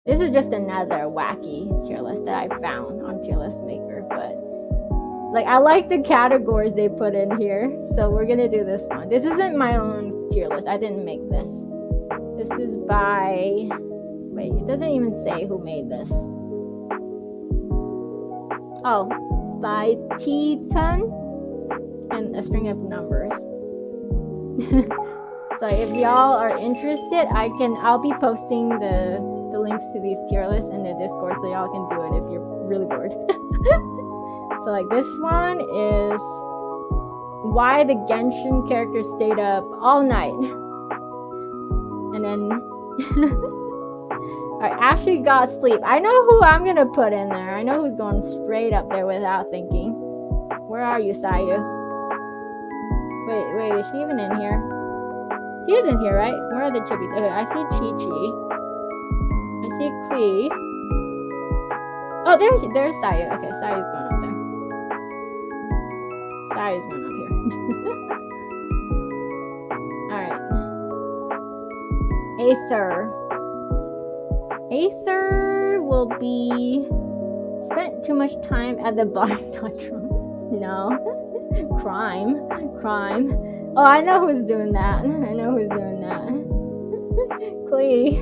This is just another wacky tier list that I found on Tier List Maker, but like I like the categories they put in here, so we're gonna do this one. This isn't my own tier list. I didn't make this. This is by, wait, it doesn't even say who made this. Oh, by T10 and a string of numbers. So if y'all are interested, I'll be posting the links to these tier lists in the Discord, so y'all can do it if you're really bored. So like this one is why the Genshin character stayed up all night. And then I actually got sleep. I know who I'm gonna put in there. I know who's going straight up there without thinking. Where are you, Sayu? Wait, is she even in here? She is in here, right? Where are the chippies? Okay, I see Chi-Chi. I see Kui. Oh, there's Sayu. Okay, Sayu's going up there. Sayu's going up here. Alright. Aether will be spent too much time at the bottom room. No. Crime. Oh, I know who's doing that. Klee's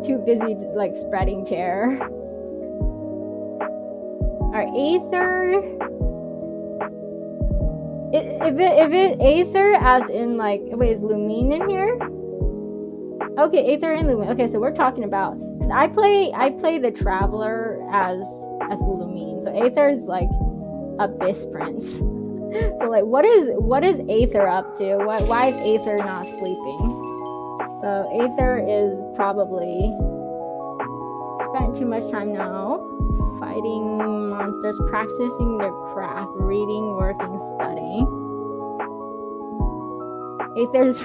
too busy like spreading terror. Alright, Aether. If it Aether as in like, wait, is Lumine in here? Okay, Aether and Lumine. Okay, so we're talking about, I play the Traveler as Lumine. So Aether is like Abyss Prince. So like, what is Aether up to? Why is Aether not sleeping? So Aether is probably spent too much time now fighting monsters, practicing their craft, reading, working, studying. Aether's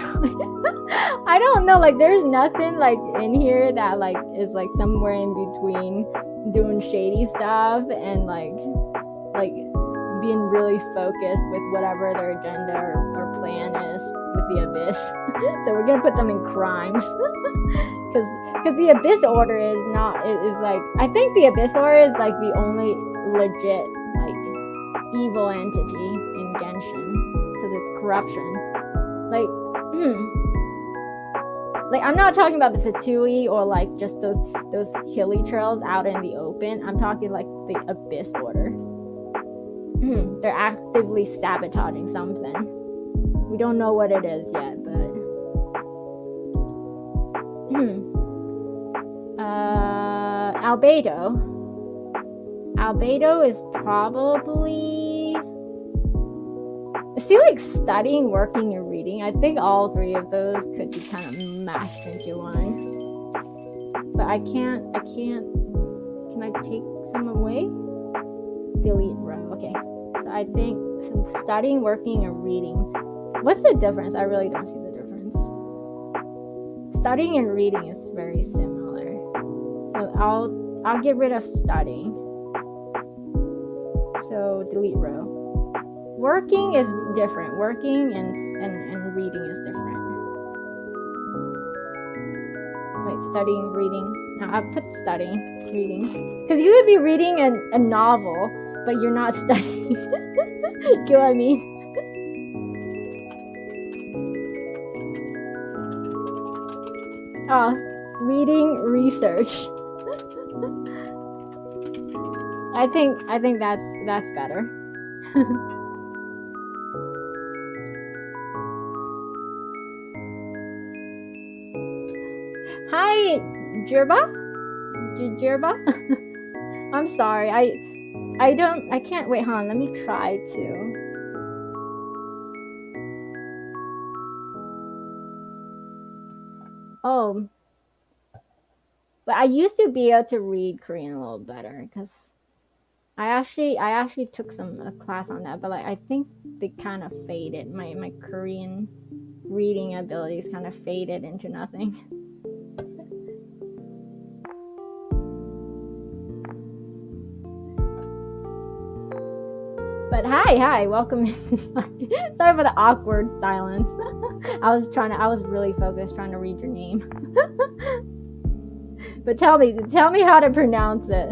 I don't know, like there's nothing like in here that like is like somewhere in between doing shady stuff and like being really focused with whatever their agenda or plan is with the Abyss. So we're gonna put them in crimes. Because the Abyss Order is like, I think the Abyss Order is like the only legit like evil entity in Genshin, because it's corruption. Like, like I'm not talking about the Fatui or like just those hilly trails out in the open. I'm talking like the Abyss Order. They're actively sabotaging something. We don't know what it is yet, but Albedo is probably, I see like studying, working, and reading. I think all three of those could be kind of mashed into one. But I can't, can I take some away? Delete row, okay. So I think studying, working, and reading. What's the difference? I really don't see the difference. Studying and reading is very similar. So I'll get rid of studying. So delete row. Working is different. Working and reading is different. Wait, studying, reading. Now I'll put studying, reading. Because you would be reading a novel, but you're not studying. Get what I mean? Oh, reading, research. I think that's better. Hi, Jirba? I'm sorry. I can't wait, hon. Let me try to. Oh. But I used to be able to read Korean a little better, because I actually took a class on that, but like I think they kind of faded. My Korean reading abilities kind of faded into nothing. But hi, welcome in. Sorry for the awkward silence. I was really focused trying to read your name. But tell me how to pronounce it.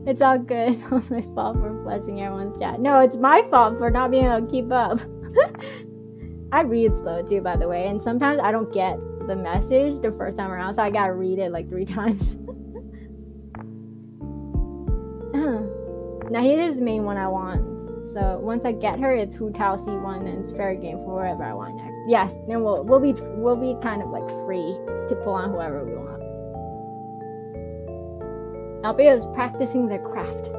It's all good. It's all my fault for flushing everyone's chat. No, it's my fault for not being able to keep up. I read slow too, by the way, and sometimes I don't get the message the first time around, so I gotta read it like 3 times. Now here is the main one I want. So once I get her, it's Hu Tao C1, and it's fair game for whoever I want next. Yes, then we'll be kind of like free to pull on whoever we want. Albeit is practicing their craft.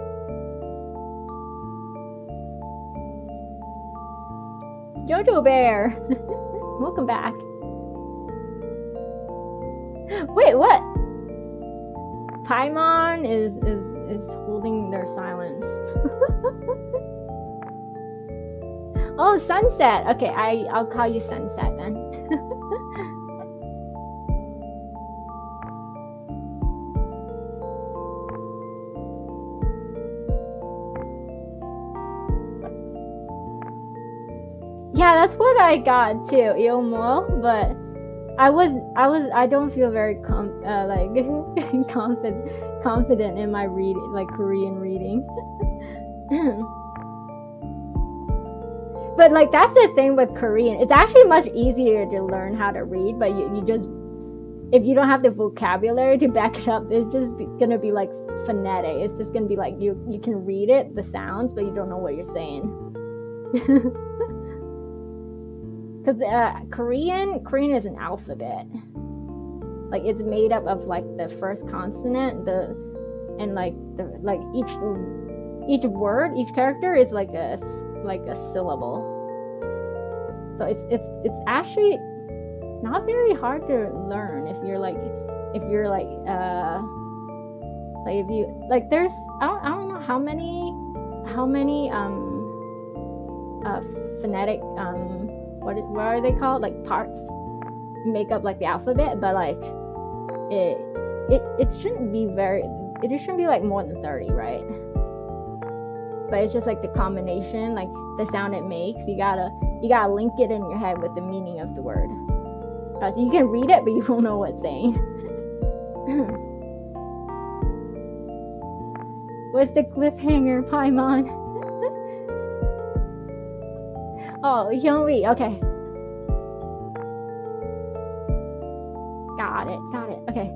Jojo Bear, welcome back. Wait, what? Paimon is holding their silence. Oh, Sunset. Okay, I'll call you Sunset then. Yeah, that's what I got too, Ilmo, but I don't feel very confident in my reading, like Korean reading. But like that's the thing with Korean. It's actually much easier to learn how to read, but you just, if you don't have the vocabulary to back it up, it's just gonna be like phonetic. It's just gonna be like you can read it, the sounds, but you don't know what you're saying. Because Korean is an alphabet. Like it's made up of like the first consonant, and like each word, each character is like a syllable. So it's actually not very hard to learn if you're like if you like there's I don't know how many phonetic what are they called, like parts make up like the alphabet, but like it shouldn't be like more than 30, right? But it's just like the combination, like the sound it makes, you gotta link it in your head with the meaning of the word. So you can read it, but you don't know what it's saying. What's the cliffhanger, Paimon? Oh, Hyunwee, okay. Got it, okay.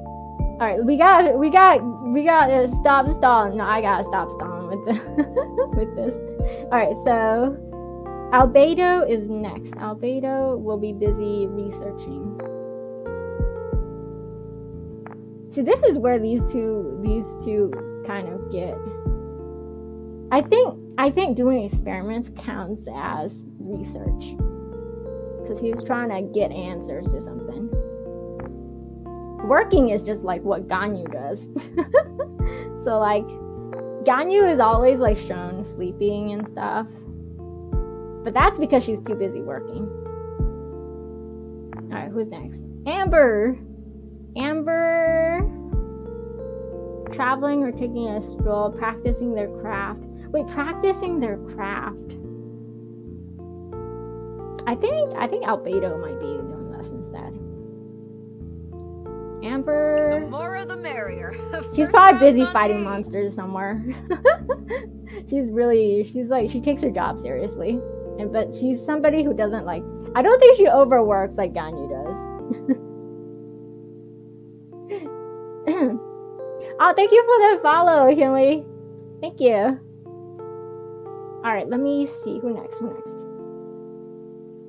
Alright, we gotta stop stalling. No, I gotta stop stalling with this. Alright, so Albedo is next. Albedo will be busy researching. So this is where these two kind of get. I think doing experiments counts as research, because he was trying to get answers to something. Working is just like what Ganyu does. So like Ganyu is always like shown sleeping and stuff, but that's because she's too busy working. All right, who's next? Amber, traveling or taking a stroll, practicing their craft. Wait, practicing their craft. I think Albedo might be doing this instead. Amber. The more the merrier. She's probably busy fighting monsters somewhere. She takes her job seriously, but she's somebody who doesn't like. I don't think she overworks like Ganyu does. Oh, thank you for the follow, Hyunwee. Thank you. Alright, let me see. Who next?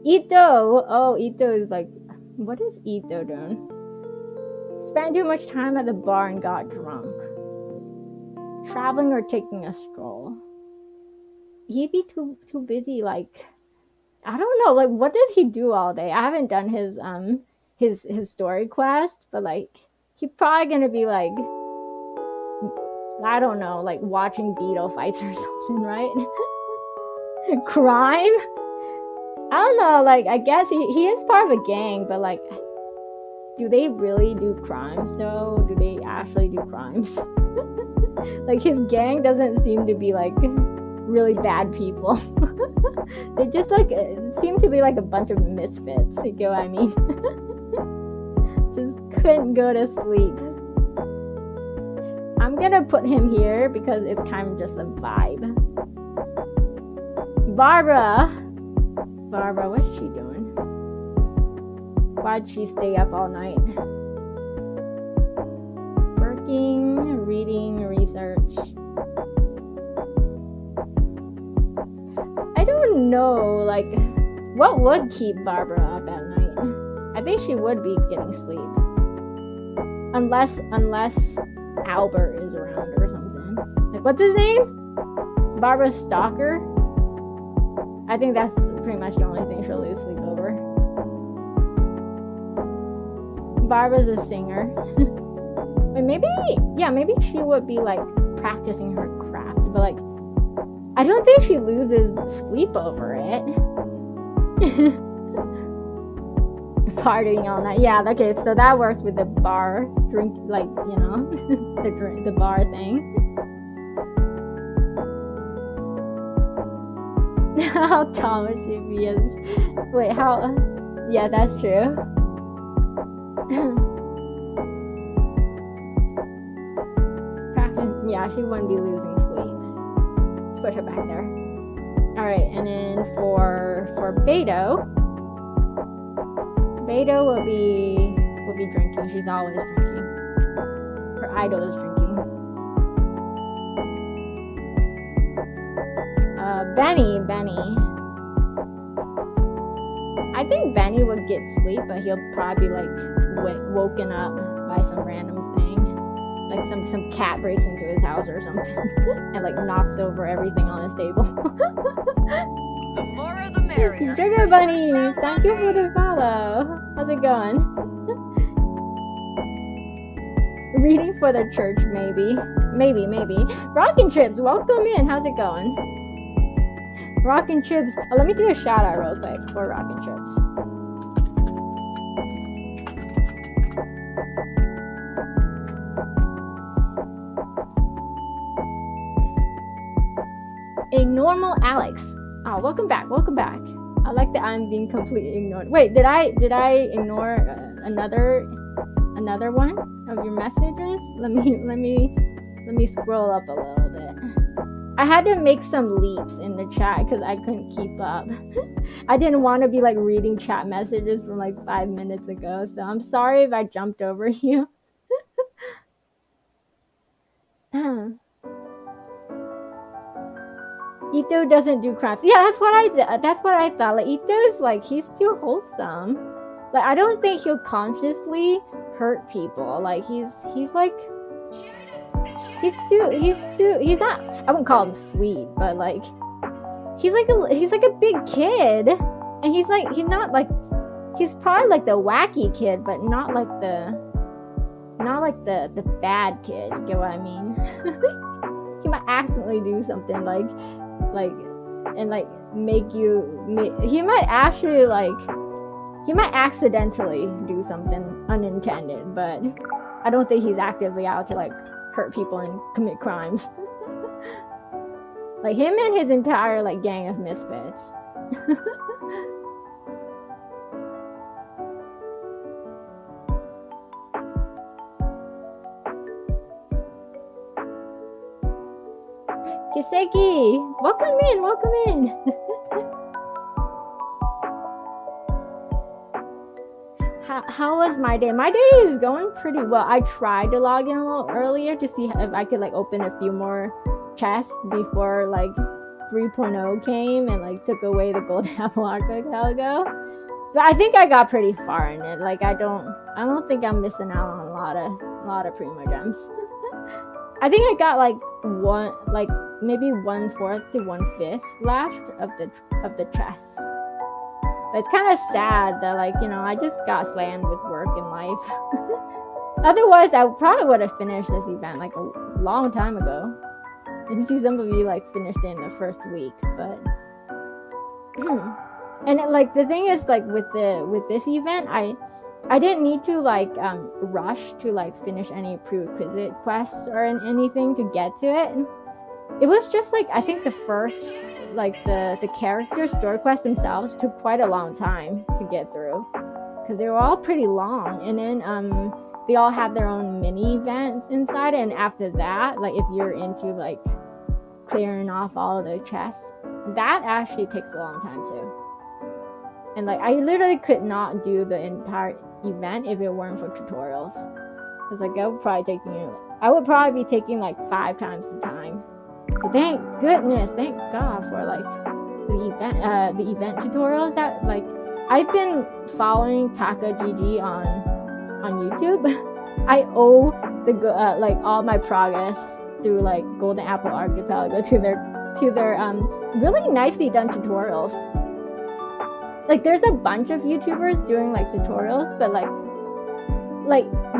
Ito. Oh, Ito is like, what is Ito doing? Spent too much time at the bar and got drunk. Traveling or taking a stroll. He'd be too busy, like, I don't know, like, what does he do all day? I haven't done his story quest, but like, he's probably gonna be like, I don't know, like watching Beetle fights or something, right? Crime? I don't know, like, I guess he is part of a gang, but like, do they really do crimes though? Do they actually do crimes? Like, his gang doesn't seem to be like really bad people. They just like seem to be like a bunch of misfits. You get what I mean? Just couldn't go to sleep. I'm gonna put him here because it's kind of just a vibe. Barbara, what's she doing? Why'd she stay up all night? Working, reading, research. I don't know, like, what would keep Barbara up at night? I think she would be getting sleep. Unless Albert is around or something. Like, what's his name? Barbara's stalker? I think that's pretty much the only thing she'll lose sleep over. Barbara's a singer. Maybe she would be like practicing her craft, but like I don't think she loses sleep over it. Partying all night. Yeah, okay, so that works with the bar drink, like, you know, the bar thing. How tall would she be? Wait, how? Yeah, that's true. Yeah, she wouldn't be losing sleep. Let's put her back there. Alright, and then for Beto will be drinking. She's always drinking. Her idol is drinking. Benny. I think Benny would get sleep, but he'll probably be like woken up by some random thing. Like some cat breaks into his house or something and like knocks over everything on his table. The more the merrier. Sugar Bunny, thank you for the follow. How's it going? Reading for the church, maybe. Rockin' Chips, welcome in. How's it going? Rockin' Chips. Oh, let me do a shout out real quick for Rockin' Chips. A normal Alex. Oh, welcome back. I like that I'm being completely ignored. Wait, did I ignore another one of your messages? Let me scroll up a little bit. I had to make some leaps in the chat because I couldn't keep up. I didn't want to be like reading chat messages from like 5 minutes ago, so I'm sorry if I jumped over you. Ito doesn't do crimes. Yeah, that's what I thought. Like, Ito's like, he's too wholesome. Like, I don't think he'll consciously hurt people. Like, he's like, he's not, I wouldn't call him sweet, but like, he's like a big kid, and he's probably like the wacky kid, but not like the bad kid. You get what I mean? He might accidentally do something like he might accidentally do something unintended, but I don't think he's actively out to like hurt people and commit crimes. Like him and his entire like gang of misfits. Kiseki, welcome in. How was my day? My day is going pretty well. I tried to log in a little earlier to see if I could like open a few more chests before like 3.0 came and like took away the gold apple a while ago. But I think I got pretty far in it. Like I don't think I'm missing out on a lot of primo gems. I think I got like maybe 1/4 to 1/5 left of the chest. But it's kind of sad that like, you know, I just got slammed with work and life. Otherwise, I probably would have finished this event like a long time ago. I can see some of you like finished it in the first week, but and like the thing is like with this event, I didn't need to like rush to like finish any prerequisite quests or anything to get to it. it was just like I think the first like the character story quests themselves took quite a long time to get through because they were all pretty long, and then they all had their own mini events inside, and after that, like if you're into like clearing off all of the chests, that actually takes a long time too. And like I literally could not do the entire event if it weren't for tutorials. Cause like I would probably be taking like 5 times the time. So thank God for like the event tutorials that like I've been following Taka GG on YouTube. I owe the like all my progress through like Golden Apple Archipelago to their really nicely done tutorials. Like there's a bunch of YouTubers doing like tutorials, but like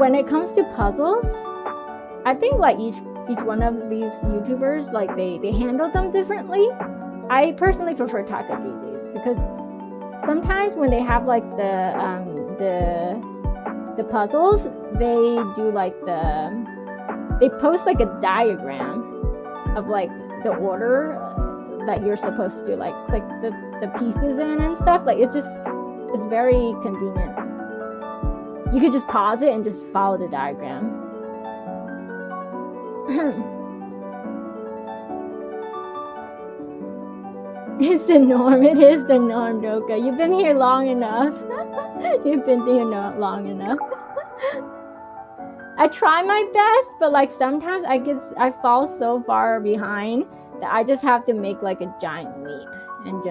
when it comes to puzzles, I think like each one of these YouTubers like they handle them differently. I personally prefer Taka GG's because sometimes when they have like the puzzles, they do like they post like a diagram of like the order that you're supposed to like click the pieces in and stuff. Like it's very convenient. You could just pause it and just follow the diagram. It's the norm. It is the norm, Doka. You've been here long enough. You've been here long enough. I try my best, but like sometimes I fall so far behind that I just have to make like a giant leap and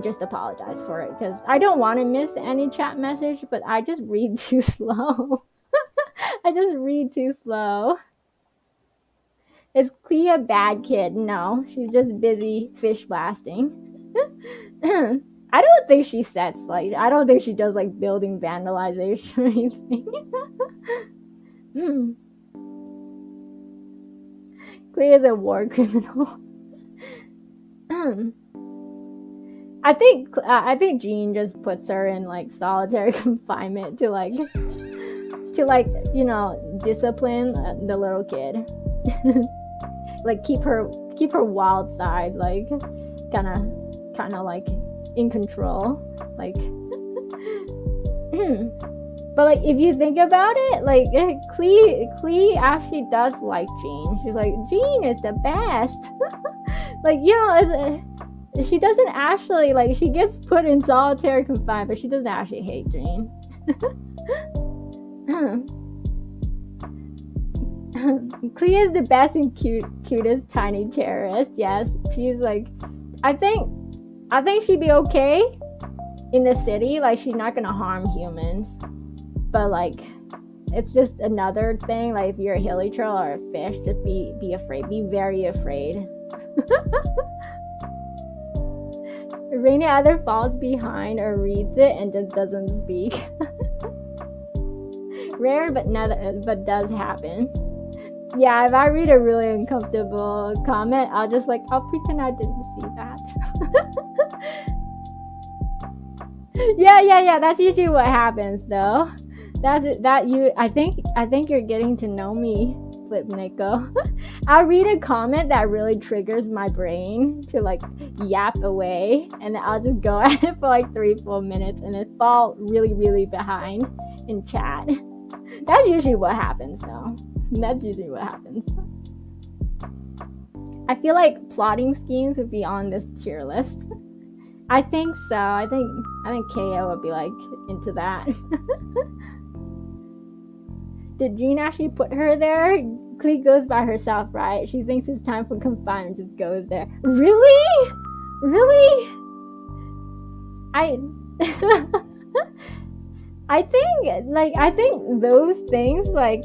just apologize for it because I don't want to miss any chat message, but I just read too slow. I just read too slow. Is Clea a bad kid? No, she's just busy fish blasting. I don't think she sets like I don't think she does like building vandalization or anything. Clea's a war criminal. I think Jean just puts her in like solitary confinement to like you know discipline the little kid. Like keep her wild side like kind of like in control like. But like if you think about it, like Clee actually does like Jean. She's like, Jean is the best. Like, you know, she doesn't actually like she gets put in solitary confinement, but she doesn't actually hate Jean. Clee is the best and cutest tiny terrorist. Yes, she's like, I think she'd be okay in the city. Like she's not gonna harm humans. But like it's just another thing, like if you're a hilly troll or a fish, just be afraid, be very afraid. Rainy either falls behind or reads it and just doesn't speak. Rare but does happen. Yeah, if I read a really uncomfortable comment, I'll pretend I didn't see that. Yeah, that's usually what happens though. I think you're getting to know me, Flip Nico. I'll read a comment that really triggers my brain to like yap away, and I'll just go at it for like 3-4 minutes and then fall really, really behind in chat. That's usually what happens though. That's usually what happens. I feel like plotting schemes would be on this tier list. I think so. I think KO would be like into that. Did Jean actually put her there? Clee goes by herself, right? She thinks it's time for confinement, just goes there. Really? I think those things like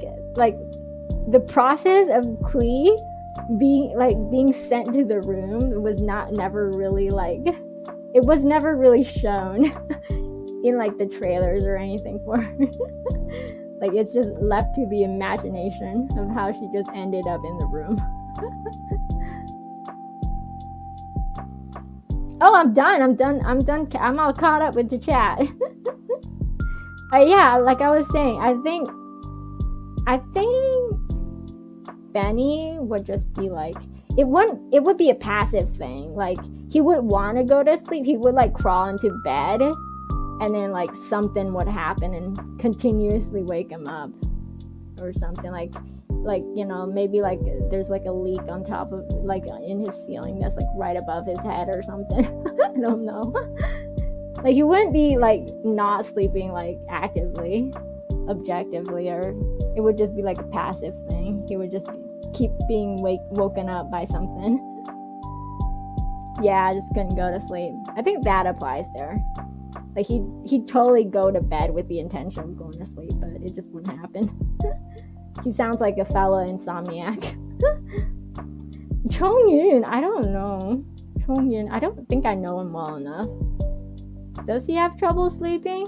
the process of Clee being sent to the room was never really shown in like the trailers or anything for her. Like it's just left to the imagination of how she just ended up in the room. Oh, I'm done. I'm all caught up with the chat. Yeah, like I was saying, I think Benny would just be like it would be a passive thing. Like, he would want to go to sleep. He would like crawl into bed, and then like something would happen and continuously wake him up or something. Like you know, maybe like there's like a leak on top of, like, in his ceiling that's like right above his head or something. I don't know. Like, he wouldn't be like not sleeping like actively, objectively, or it would just be like a passive thing. He would just keep being woken up by something. Yeah, I just couldn't go to sleep. I think that applies there. Like, he'd totally go to bed with the intention of going to sleep, but it just wouldn't happen. He sounds like a fella insomniac. Chongyun, I don't know. Chongyun, I don't think I know him well enough. Does he have trouble sleeping?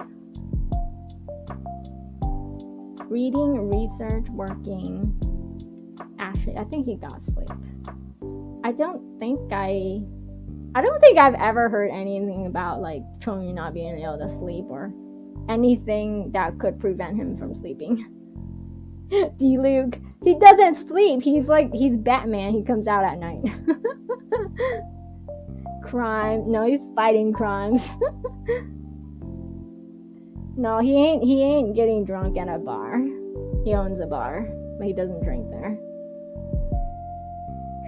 Reading, research, working. Actually, I think he got sleep. I don't think I've ever heard anything about like Chongyun not being able to sleep or anything that could prevent him from sleeping. D-Luke, he doesn't sleep. He's Batman. He comes out at night. Crime. No, he's fighting crimes. No, he ain't getting drunk at a bar. He owns a bar, but he doesn't drink there.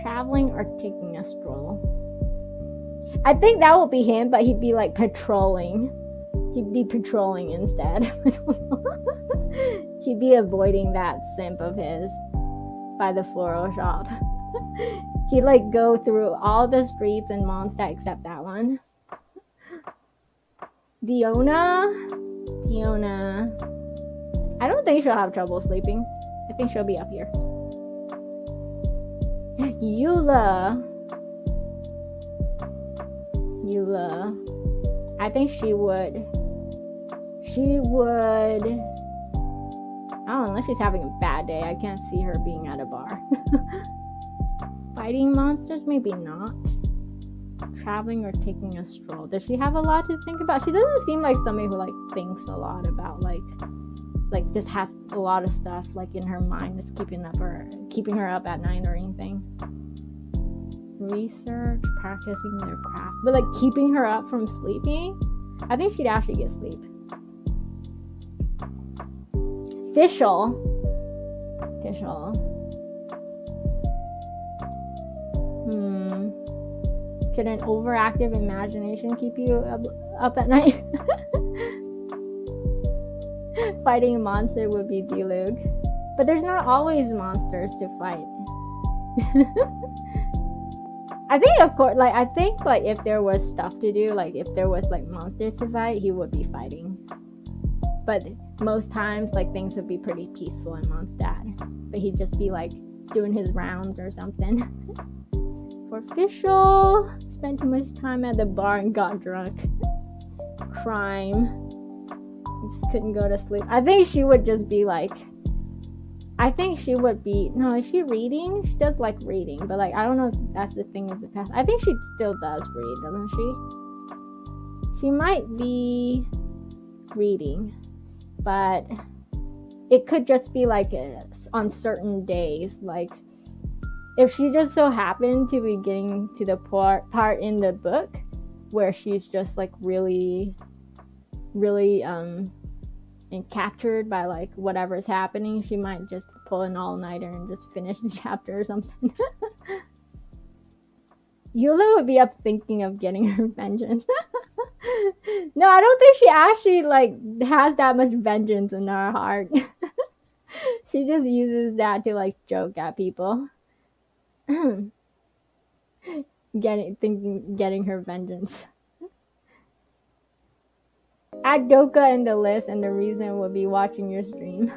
Traveling or taking a stroll. I think that would be him, but he'd be like patrolling. He'd be patrolling instead. He'd be avoiding that simp of his by the floral shop. He'd like go through all the streets in Mondstadt except that one. Diona, I don't think she'll have trouble sleeping. I think she'll be up here. Eula, I think she would. I don't know, unless she's having a bad day. I can't see her being at a bar. Fighting monsters? Maybe not. Traveling or taking a stroll. Does she have a lot to think about? She doesn't seem like somebody who like thinks a lot about like just has a lot of stuff like in her mind that's keeping her up at night or anything. Research, practicing their craft, but like keeping her up from sleeping. I think she'd actually get sleep. Fischl. Could an overactive imagination keep you up at night? Fighting a monster would be D-Luke. But there's not always monsters to fight. I think, of course, like, if there was stuff to do, like, if there was, like, monsters to fight, he would be fighting. But most times, like, things would be pretty peaceful in Mondstadt. But he'd just be, like, doing his rounds or something. For Fischl, spent too much time at the bar and got drunk. Crime. Just couldn't go to sleep. I think she would just be, like... No, is she reading? She does like reading, but like I don't know if that's the thing of the past. I think she still does read, doesn't she? She might be reading, but it could just be like on certain days. Like if she just so happened to be getting to the part in the book where she's just like really and captured by like whatever's happening, she might just pull an all-nighter and just finish the chapter or something. Eula would be up thinking of getting her vengeance. No, I don't think she actually like has that much vengeance in her heart. She just uses that to like joke at people. Getting her vengeance. Add Doka in the list, and the reason will be watching your stream.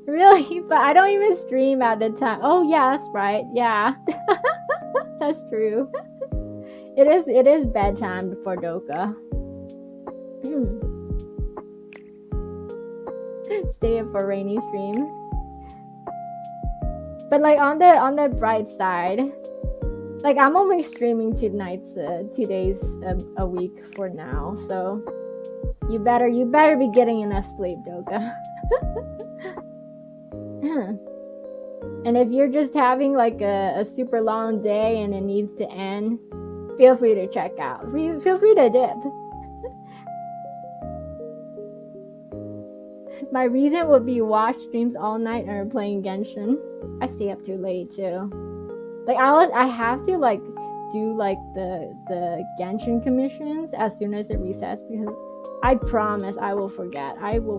Really? But I don't even stream at the time. Oh yeah, that's right. Yeah. That's true. It is bedtime before Doka. Stay up for rainy stream. But like on the bright side, like I'm only streaming 2 days a week for now, so you better be getting enough sleep, Doka. And if you're just having like a super long day and it needs to end, feel free to check out. Feel free to dip. My reason would be watch streams all night or playing Genshin. I stay up too late too. Like I have to like do like the Genshin commissions as soon as it resets because I promise I will forget. I will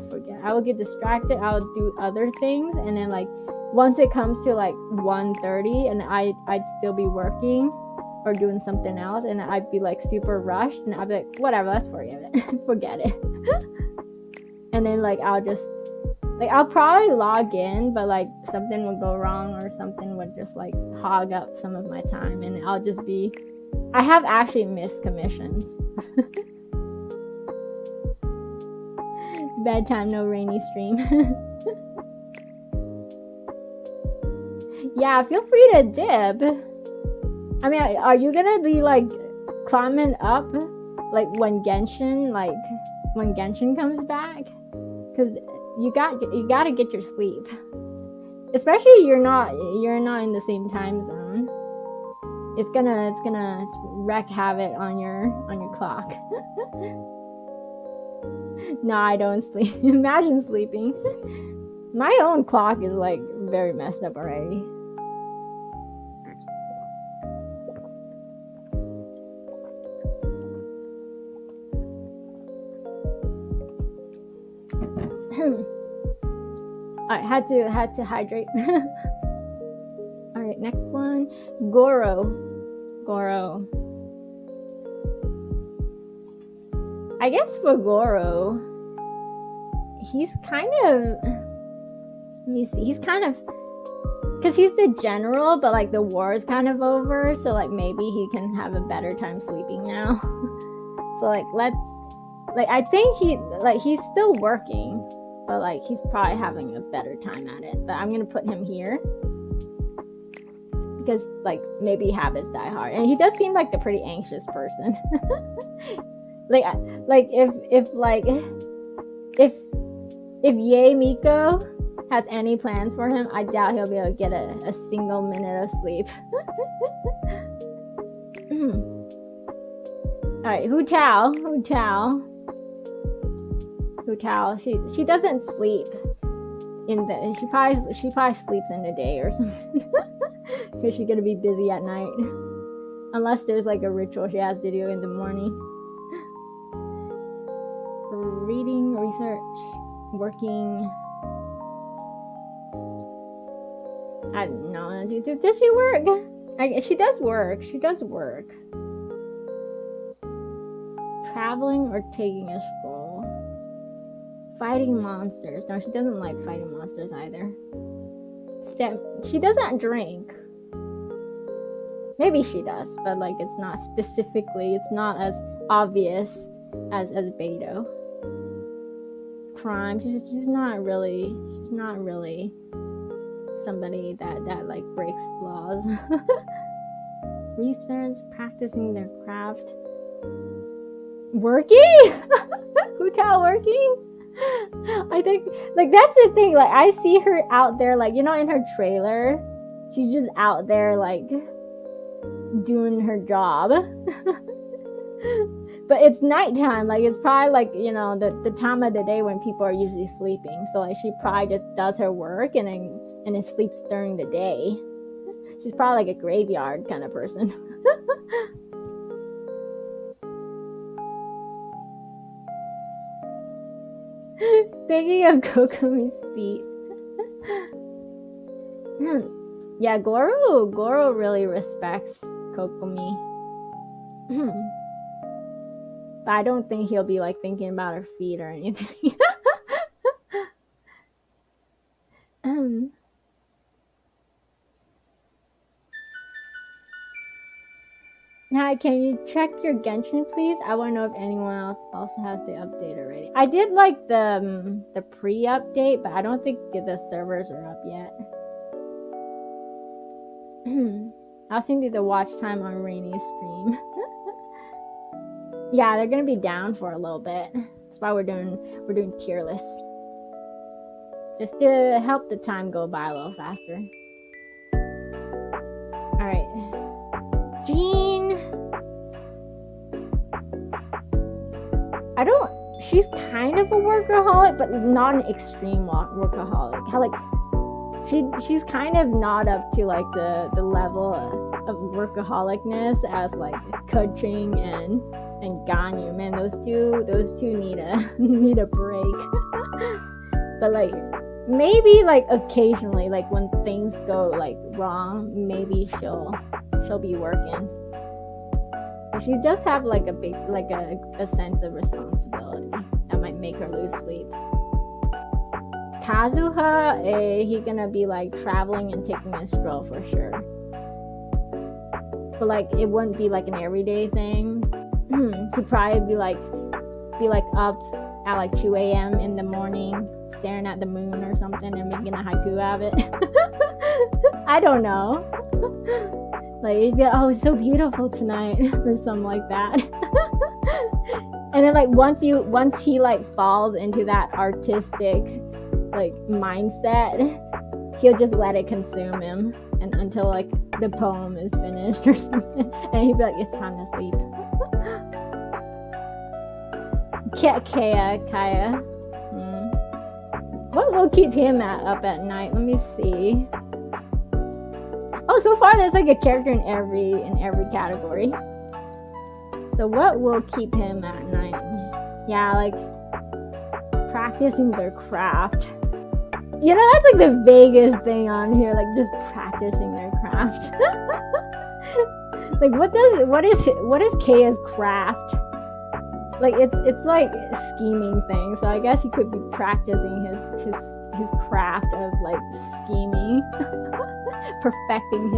get distracted. I'll do other things and then like once it comes to like 1:30 and I'd still be working or doing something else and I'd be like super rushed and I'd be like whatever, let's forget it. And then like I'll probably log in, but like something would go wrong or something would just like hog up some of my time and I'll just be I have actually missed commissions. Bedtime, no rainy stream. Yeah, feel free to dip. I mean, are you gonna be like climbing up like when Genshin comes back? Because you gotta get your sleep. Especially you're not in the same time zone. It's gonna wreak havoc on your clock. No, I don't sleep. Imagine sleeping. My own clock is like very messed up already. Alright, had to hydrate. Alright, next one. Goro. I guess for Goro, he's kind of let me see, he's kind of because he's the general, but like the war is kind of over, so like maybe he can have a better time sleeping now. So like I think he's still working, but like he's probably having a better time at it. But I'm gonna put him here because like maybe habits die hard, and he does seem like a pretty anxious person. like if Yae Miko has any plans for him, I doubt he'll be able to get a single minute of sleep. Alright, Hu Tao. She doesn't sleep she probably sleeps in the day or something. Because she's gonna be busy at night. Unless there's like a ritual she has to do in the morning. Reading, research, working. I don't know. Does she work? She does work. Traveling or taking a stroll. Fighting monsters. No, she doesn't like fighting monsters either. She doesn't drink. Maybe she does, but like it's not specifically. It's not as obvious as Beto. Crime. She's not really somebody that like breaks laws. Research, practicing their craft. Working? Hu Tao working? I think like that's the thing, like I see her out there like, you know, in her trailer, she's just out there like doing her job. But it's nighttime, like it's probably like, you know, the time of the day when people are usually sleeping. So like she probably just does her work and then sleeps during the day. She's probably like a graveyard kind of person. Thinking of Kokomi's feet. Yeah, Goro really respects Kokomi. But I don't think he'll be like thinking about her feet or anything. Hi, can you check your Genshin, please? I want to know if anyone else also has the update already. I did like the pre-update, but I don't think the servers are up yet. I'll send you the watch time on Rainy's stream. Yeah, they're gonna be down for a little bit. That's why we're doing tier lists. Just to help the time go by a little faster. she's kind of a workaholic, but not an extreme workaholic. How like she's kind of not up to like the level of workaholicness as like coaching and Ganyu. Man, those two need a break. But like maybe like occasionally, like when things go like wrong, maybe she'll be working. But she does have like a big like a sense of responsibility that might make her lose sleep. Kazuha, he gonna be like traveling and taking a stroll for sure. But like it wouldn't be like an everyday thing. He'd probably be like up at like 2 a.m. in the morning, staring at the moon or something and making a haiku out of it. I don't know. Like he'd be like, oh, it's so beautiful tonight or something like that. And then like once he like falls into that artistic like mindset, he'll just let it consume him and until like the poem is finished or something, and he'd be like, it's time to sleep. Kaya. What will keep him up at night? Let me see. Oh, so far there's like a character in every category. So what will keep him at night? Yeah, like practicing their craft. You know, that's like the vaguest thing on here, like just practicing their craft. Like what is Kaya's craft? Like it's like scheming thing. So I guess he could be practicing his craft of like scheming, perfecting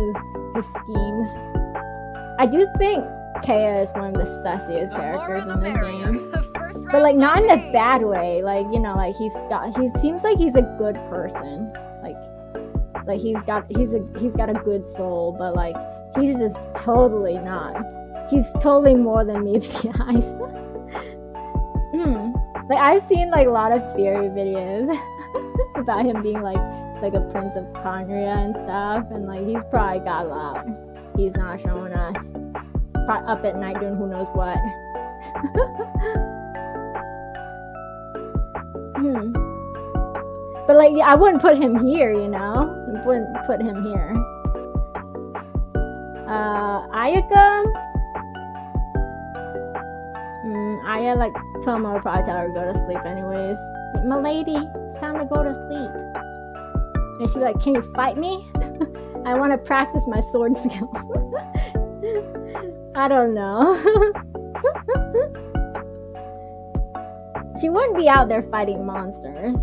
his schemes. I do think Kaya is one of the sussiest characters in the game. But like not in a bad way. Like, you know, like he seems like he's a good person. Like he's got a good soul, but like he's just totally not. He's totally more than meets the eyes. Like I've seen like a lot of theory videos about him being like a prince of Conria and stuff, and like he's probably got a lot he's not showing us. Probably up at night doing who knows what. But like I wouldn't put him here, you know? I wouldn't put him here. Ayaka. Aya, like Tomo would probably tell her to go to sleep anyways. Like, my lady, it's time to go to sleep. And she'd be like, can you fight me? I want to practice my sword skills. I don't know. She wouldn't be out there fighting monsters.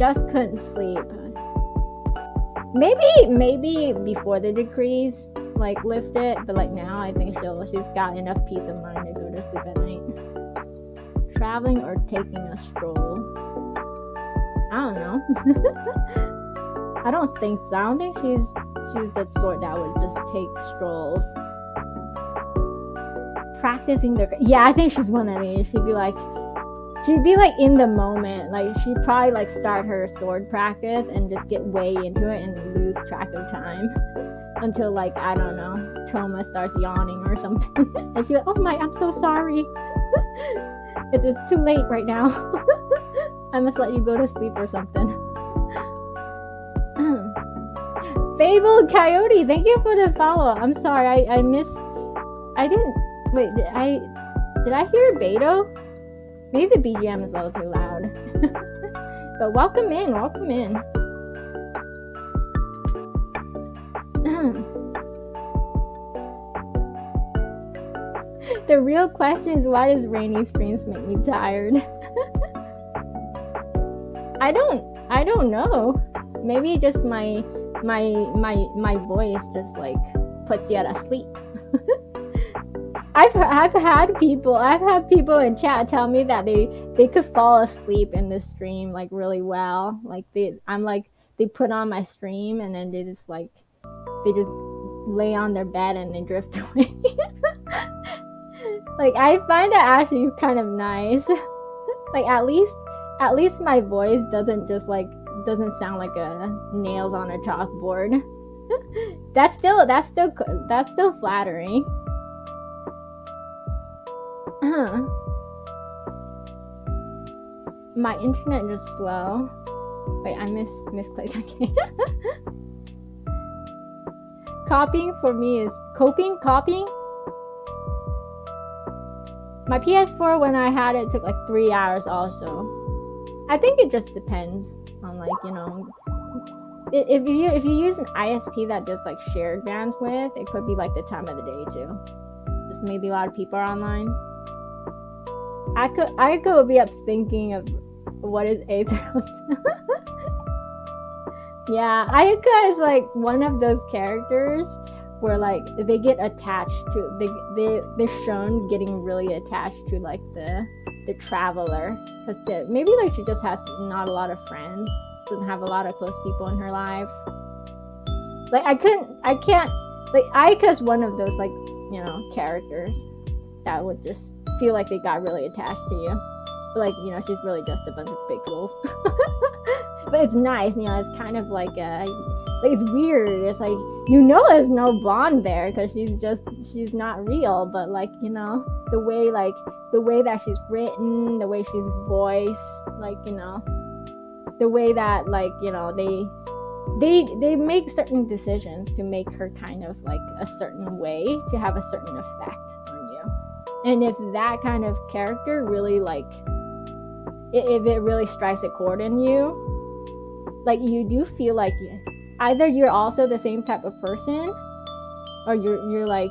Just couldn't sleep. Maybe before the decrees like lifted, but like now I think she's got enough peace of mind to go to sleep at night. Traveling or taking a stroll. I don't know. I don't think so. I don't think she's the sort that would just take strolls. Practicing yeah, I think she's one of these. She'd be like in the moment. Like she'd probably like start her sword practice and just get way into it and lose track of time until like, I don't know, Toma starts yawning or something. And she's like, oh my, I'm so sorry. It's too late right now. I must let you go to sleep or something. Fabled Coyote, thank you for the follow. I'm sorry, did I hear Beto? Maybe the BGM is a little too loud. But welcome in. The real question is, why does rainy streams make me tired? I don't know. Maybe just my voice just like puts you to sleep. I've had people in chat tell me that they could fall asleep in the stream like really well. Like they put on my stream and then they just lay on their bed and they drift away. Like I find that actually kind of nice. Like at least my voice doesn't sound like a nails on a chalkboard. That's still flattering. My internet is slow. Wait, I misclicked. Okay. Copying for me is copying. My PS4 when I had it took like 3 hours also. I think it just depends on like, you know, if you use an ISP that does like shared bandwidth, it could be like the time of the day too. Just maybe a lot of people are online. I could be up thinking of what is Aether. Yeah, Ayaka is like one of those characters where like they get attached to they're shown getting really attached to like the traveler because maybe like she just has not a lot of friends, doesn't have a lot of close people in her life. Like I can't like Ayaka's one of those like, you know, characters that would just feel like they got really attached to you. But like, you know, she's really just a bunch of pixels. But it's nice, you know, it's kind of like it's weird. It's like, you know, there's no bond there because she's not real, but like, you know, the way that she's written, the way she's voiced, like, you know, the way that like, you know, they make certain decisions to make her kind of like a certain way to have a certain effect on you. And if that kind of character really like if it really strikes a chord in you, like you do feel like either you're also the same type of person or you're like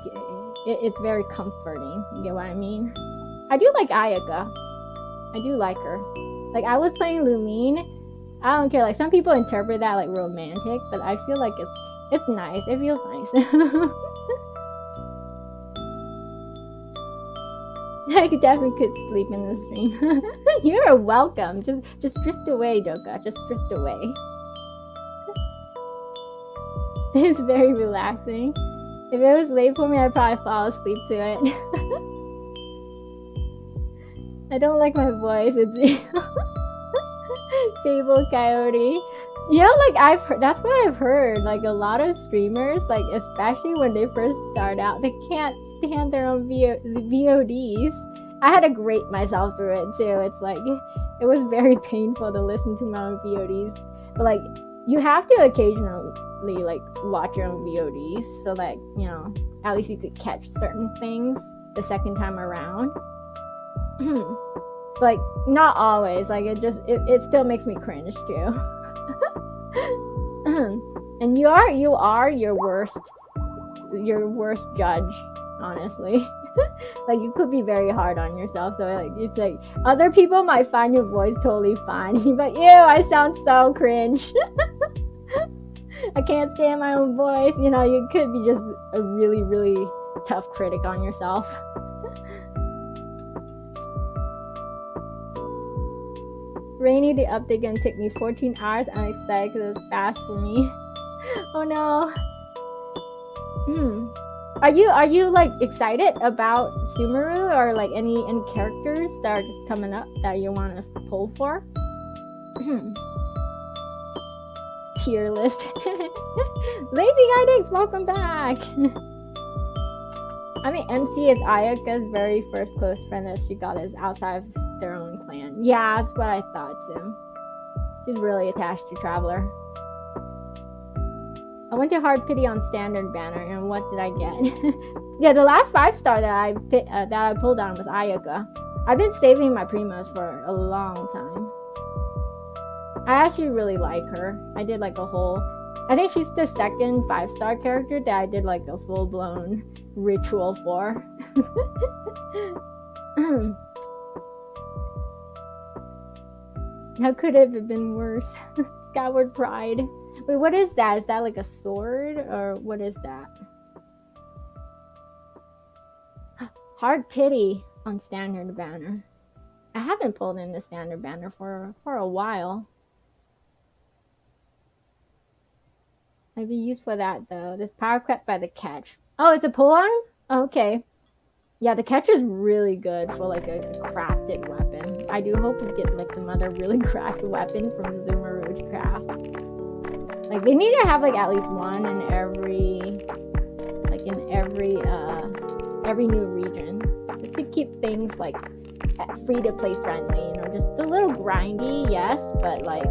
it's very comforting. You get what I mean? I do like Ayaka. I do like her. Like I was playing Lumine. I don't care. Like some people interpret that like romantic, but I feel like it's nice. It feels nice. I definitely could sleep in the stream. You're welcome. Just drift away, Doka. Just drift away. It's very relaxing. If it was late for me, I'd probably fall asleep to it. I don't like my voice. It's Fable Coyote. You know, like I've heard, that's what I've heard. Like a lot of streamers, like especially when they first start out, they can't stand their own VODs. I had to grate myself through it too. It's like it was very painful to listen to my own VODs. But like you have to occasionally like watch your own VODs so that, you know, at least you could catch certain things the second time around. Like not always. Like it still makes me cringe too. And you are your worst judge, honestly. Like you could be very hard on yourself, so like it's like other people might find your voice totally fine, but ew, I sound so cringe. I can't stand my own voice. You know, you could be just a really, really tough critic on yourself. Rainy, the update gonna take me 14 hours. I'm excited because it's fast for me. Oh no. Are you like excited about Sumeru or like any characters that are just coming up that you want to pull for? Tier list. Lazy Guidix, welcome back. I mean, MC is Ayaka's very first close friend that she got is outside of their own clan. Yeah, that's what I thought too. She's really attached to Traveler. I went to Hard Pity on Standard Banner, and what did I get? Yeah, the last 5-star that I pulled on was Ayaka. I've been saving my primos for a long time. I actually really like her. I did like a whole... I think she's the second 5-star character that I did like a full-blown ritual for. How could it have been worse? Skyward Pride. Wait, what is that? Is that like a sword? Or what is that? Hard Pity on Standard Banner. I haven't pulled in the Standard Banner for a while. I'd be used for that though. This power crept by the catch. Oh, it's a pull arm? Oh, okay. Yeah, the catch is really good for like a crafted weapon. I do hope we get like some other really crafted weapon from Zumaru's craft. Like they need to have like at least one in every new region. Just to keep things like free to play friendly, you know, just a little grindy, yes, but like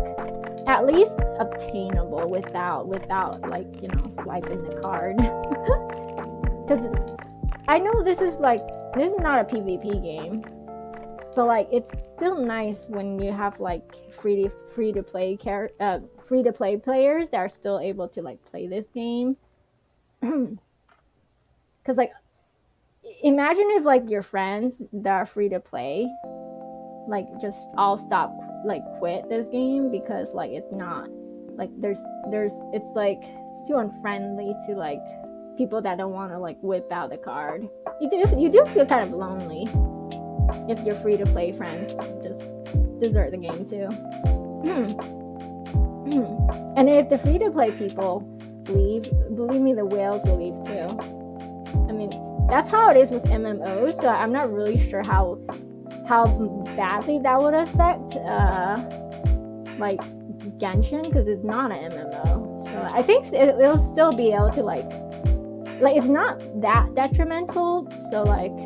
at least obtainable without like, you know, swiping the card. Because I know this is not a PvP game, but like it's still nice when you have like free to play players that are still able to like play this game. Because like imagine if like your friends that are free to play like just all stop like quit this game because like it's not like there's it's like it's too unfriendly to like people that don't want to like whip out the card. You do feel kind of lonely if your free to play friends just desert the game too. And if the free to play people leave, believe me, the whales will leave too. I mean, that's how it is with MMOs, so I'm not really sure how badly that would affect like Genshin, because it's not an MMO. So I think it'll still be able to like it's not that detrimental. So like,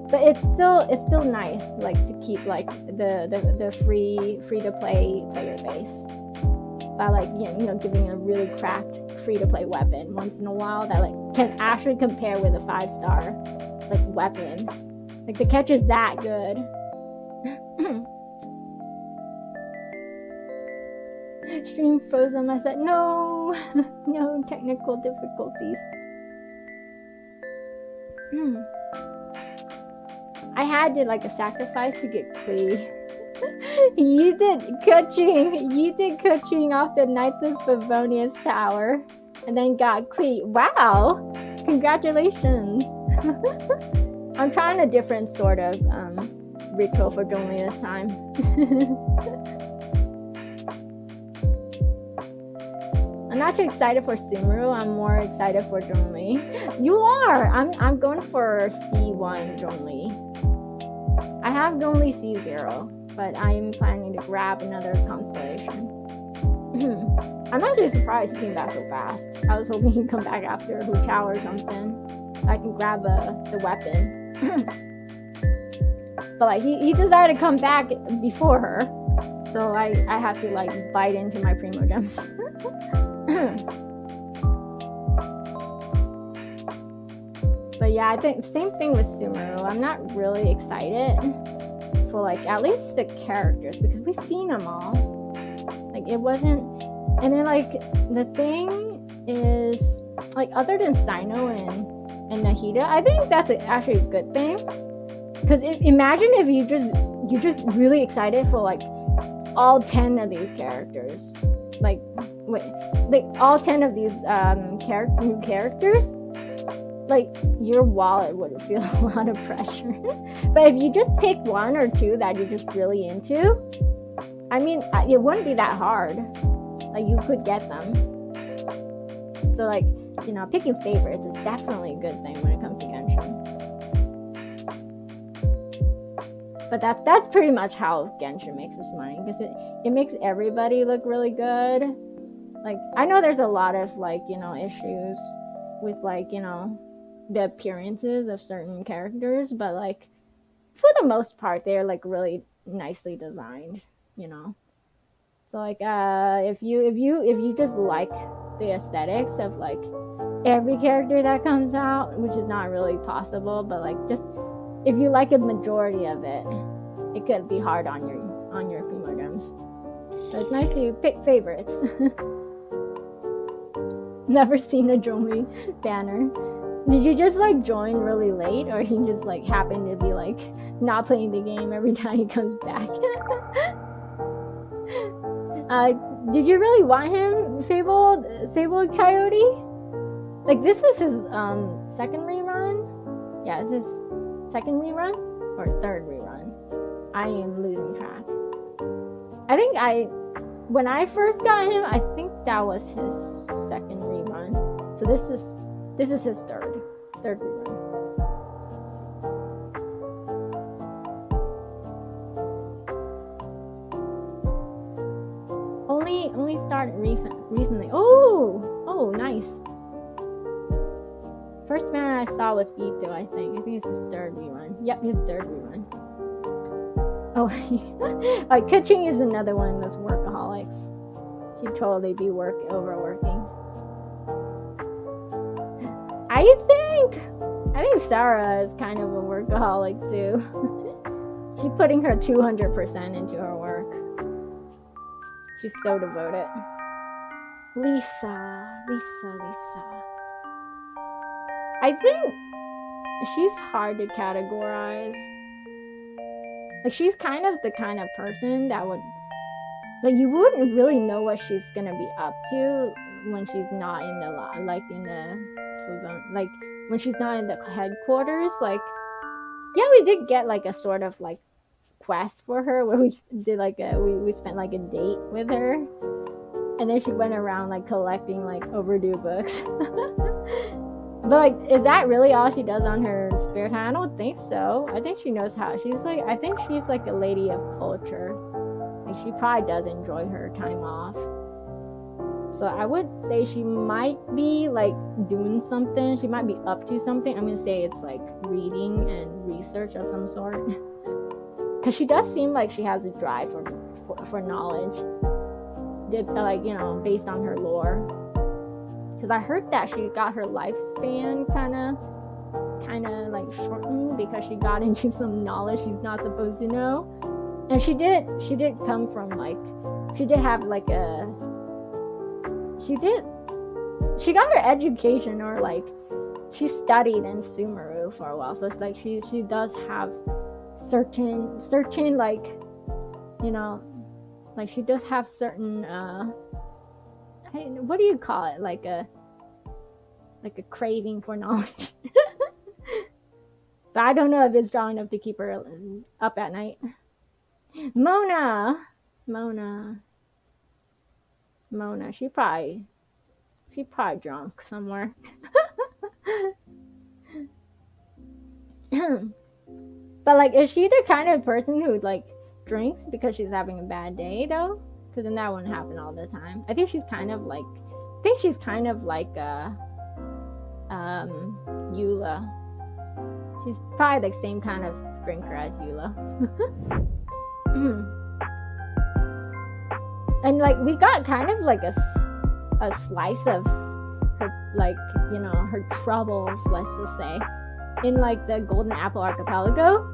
but it's still nice like to keep like the free to play player base by like, you know, giving a really cracked free to play weapon once in a while that like can actually compare with a 5-star like weapon. Like the catch is that good. Stream frozen. I said no, no technical difficulties. I had to like a sacrifice to get Klee. You did coaching off the Knights of Favonius Tower and then got Klee. Wow, congratulations. I'm trying a different sort of ritual for Zhongli this time. I'm not too excited for Sumeru. I'm more excited for Zhongli. You are. I'm going for C1 Zhongli. I have Zhongli C0, but I'm planning to grab another constellation. I'm actually surprised he came back so fast. I was hoping he'd come back after Hu Chao or something, so I can grab the weapon. But like he decided to come back before her, so I have to like bite into my primo gems. But yeah, I think same thing with Sumeru. I'm not really excited for like at least the characters because we've seen them all. Like it wasn't, and then like the thing is like other than Sino and Nahida, I think that's actually a good thing. Because imagine if you're just really excited for like all 10 of these characters, like all 10 of these new characters, like your wallet would feel a lot of pressure. But if you just pick one or two that you're just really into, I mean, it wouldn't be that hard. Like you could get them. So like, you know, picking favorites is definitely a good thing when it comes to Genshin. But that's pretty much how Genshin makes its money, because it makes everybody look really good. Like I know there's a lot of like, you know, issues with like, you know, the appearances of certain characters, but like for the most part they're like really nicely designed, you know. So like if you just like the aesthetics of like every character that comes out, which is not really possible, but like just if you like a majority of it, it could be hard on your primo gems. So it's nice to pick favorites. Never seen a Zhongli banner. Did you just like join really late, or he just like happened to be like not playing the game every time he comes back? Did you really want him, Fabled Coyote? Like this is his second rerun? Yeah, it's his second rerun or third rerun. I am losing track. I think when I first got him, I think that was his second rerun. So this is his third rerun. Only started recently. Oh, nice. First man I saw was Ito, I think. I think it's his third rerun. Yep, his third rerun. Oh, like Kaching is another one of those workaholics. She'd totally be overworking. I think Sarah is kind of a workaholic too. She's putting her 200% into her work. She's so devoted. Lisa. I think she's hard to categorize. Like, she's kind of the kind of person that would, like, you wouldn't really know what she's gonna be up to when she's not in the when she's not in the headquarters. Like, yeah, we did get like a sort of like quest for her where we did like we spent like a date with her, and then she went around like collecting like overdue books. But like, is that really all she does on her spare time? I don't think so. I think she knows how. I think she's like a lady of culture. Like, she probably does enjoy her time off. So I would say she might be like doing something. She might be up to something. I'm gonna say it's like reading and research of some sort. Because she does seem like she has a drive for knowledge. Like, you know, based on her lore. Because I heard that she got her lifespan kind of like shortened because she got into some knowledge she's not supposed to know. And she did come from like, she did have like she got her education, or like she studied in Sumeru for a while, so it's like she does have certain like, you know, like she does have certain what do you call it, like a craving for knowledge. But I don't know if it's strong enough to keep her up at night. Mona, she probably drunk somewhere. But like, is she the kind of person who like drinks because she's having a bad day though? Because then that wouldn't happen all the time. I think she's kind of like Eula. She's probably the same kind of drinker as Eula. And like, we got kind of like a slice of her, like, you know, her troubles, let's just say, in like the Golden Apple Archipelago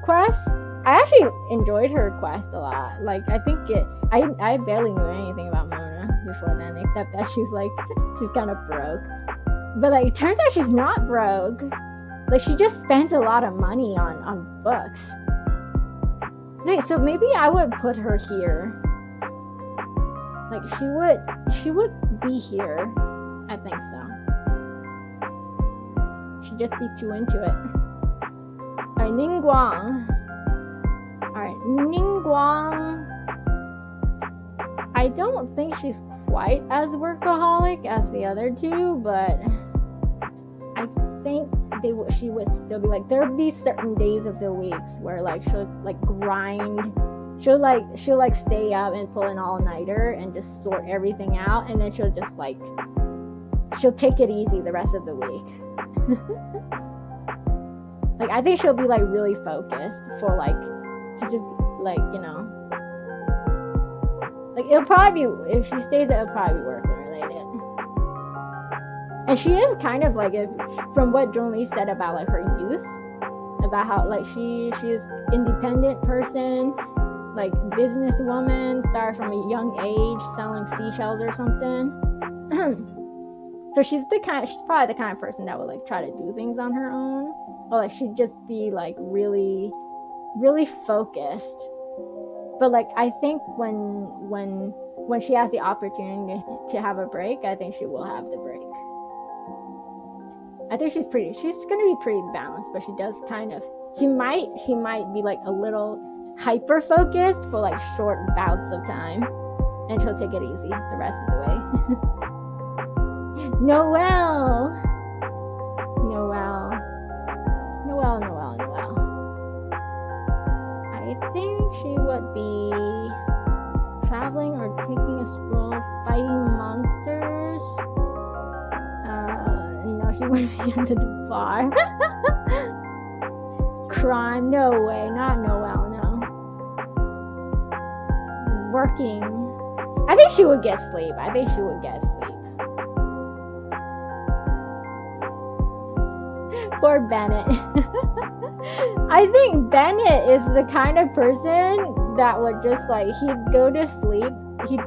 quest. I actually enjoyed her quest a lot. Like, I think I barely knew anything about Mona before then, except that she's kind of broke. But like, it turns out she's not broke. Like, she just spends a lot of money on books. Wait, so maybe I would put her here. Like, she would be here. I think so. She'd just be too into it. Alright, Ningguang. I don't think she's quite as workaholic as the other two, but I think she would still be like, there'd be certain days of the weeks where like she'll like grind. She'll stay up and pull an all-nighter and just sort everything out, and then she'll just like, she'll take it easy the rest of the week. Like, I think she'll be like really focused for like, to just like, you know, like, it'll probably be, if she stays, it'll probably be work related. And she is kind of like, from what Zhongli said about like her youth, about how like she's independent person, like businesswoman, started from a young age selling seashells or something. So she's probably the kind of person that would like try to do things on her own, or like she'd just be like really, really focused. But like, I think when she has the opportunity to have a break, I think she will have the break. I think she's gonna be pretty balanced, but she might be like a little hyper focused for like short bouts of time, and she'll take it easy the rest of the way. Noelle. I think she would be traveling or taking a stroll, fighting monsters. No, she wouldn't be under the bar. Crime, no way, not Noelle, no. working. I think she would get sleep. Poor Bennett. I think Bennett is the kind of person that would just like, he'd go to sleep, he'd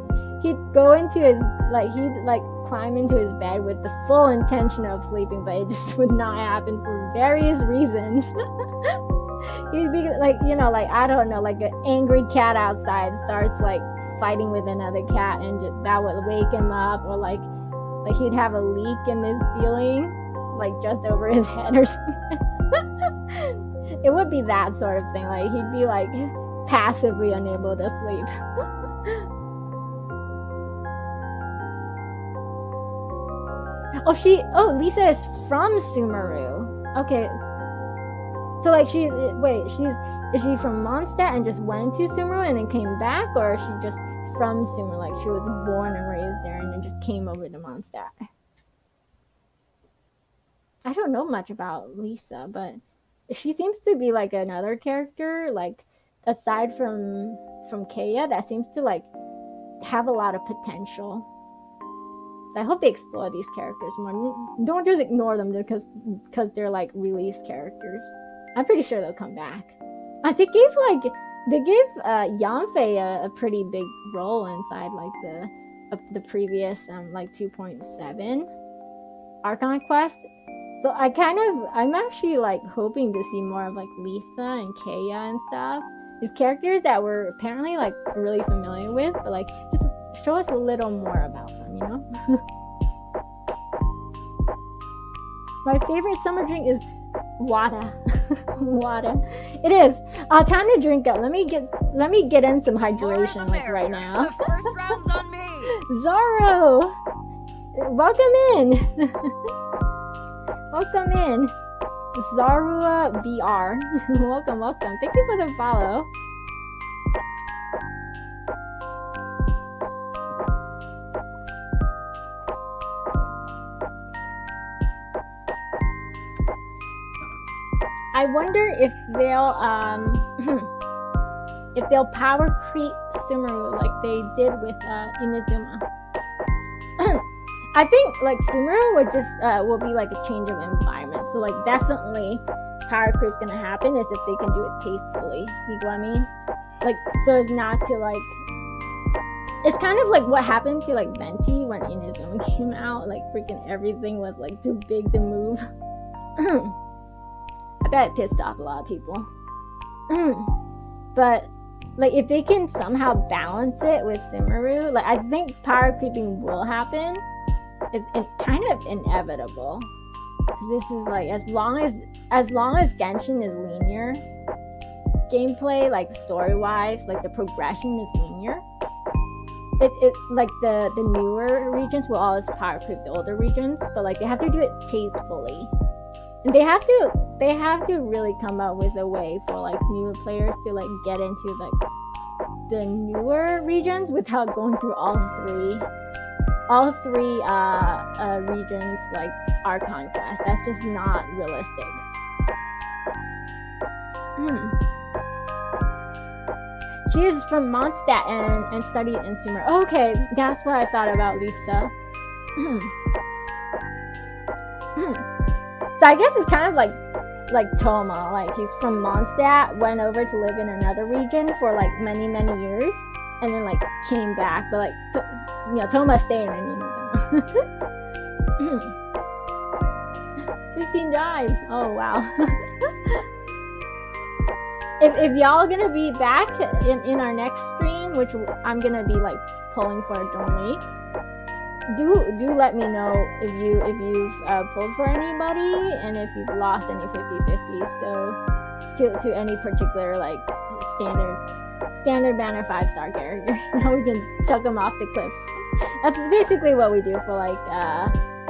go into his, like, he'd like climb into his bed with the full intention of sleeping, but it just would not happen for various reasons. He'd be like, you know, like, I don't know, like an angry cat outside starts like fighting with another cat, and that would wake him up, or like he'd have a leak in his ceiling, like just over his head or something. It would be that sort of thing. Like, he'd be like passively unable to sleep. Lisa is from Sumeru. Okay. So like, is she from Mondstadt and just went to Sumeru and then came back, or is she just from Sumeru, like she was born and raised there and then just came over to Mondstadt? I don't know much about Lisa, but she seems to be like another character, like aside from Kaya, that seems to like have a lot of potential. I hope they explore these characters more. Don't just ignore them because they're like released characters. I'm pretty sure they'll come back. They gave Yanfei a pretty big role inside like the previous like 2.7 Archon quest. So I'm actually like hoping to see more of like Lisa and Kaya and stuff. These characters that we're apparently like really familiar with, but like just show us a little more about them, you know? My favorite summer drink is water. Water. It is. Time to drink it. Let me get in some hydration like right now. The first round's on me. Zoro, welcome in. Welcome in. Zarua BR. welcome. Thank you for the follow. I wonder if they'll power creep Sumeru like they did with Inazuma. I think like Sumeru would just will be like a change of environment. So like definitely power creep's gonna happen is if they can do it tastefully. You know what I mean? Like, so as not to like, it's kind of like what happened to like Venti when Inazuma came out. Like freaking everything was like too big to move. I bet it pissed off a lot of people. But like, if they can somehow balance it with Sumeru, like I think power creeping will happen. It's kind of inevitable. This is like, as long as Genshin is linear gameplay, like story wise, like the progression is linear. It like the newer regions will always power creep the older regions, but like they have to do it tastefully. And they have to really come up with a way for like newer players to like get into like the newer regions without going through all three regions like Archon quest. That's just not realistic. She is from Mondstadt and studied in Sumeru. Okay, that's what I thought about Lisa. So I guess it's kind of like Toma, like he's from Mondstadt, went over to live in another region for like many years, and then like came back, but like you know, Toma's staying in Inazuma. 15 dives. Oh wow. If y'all gonna be back in our next stream, which I'm gonna be like pulling for a journey, do let me know if you've pulled for anybody and if you've lost any 50/50. So to any particular like standard banner 5-star character, now we can chuck them off the cliffs. That's basically what we do for like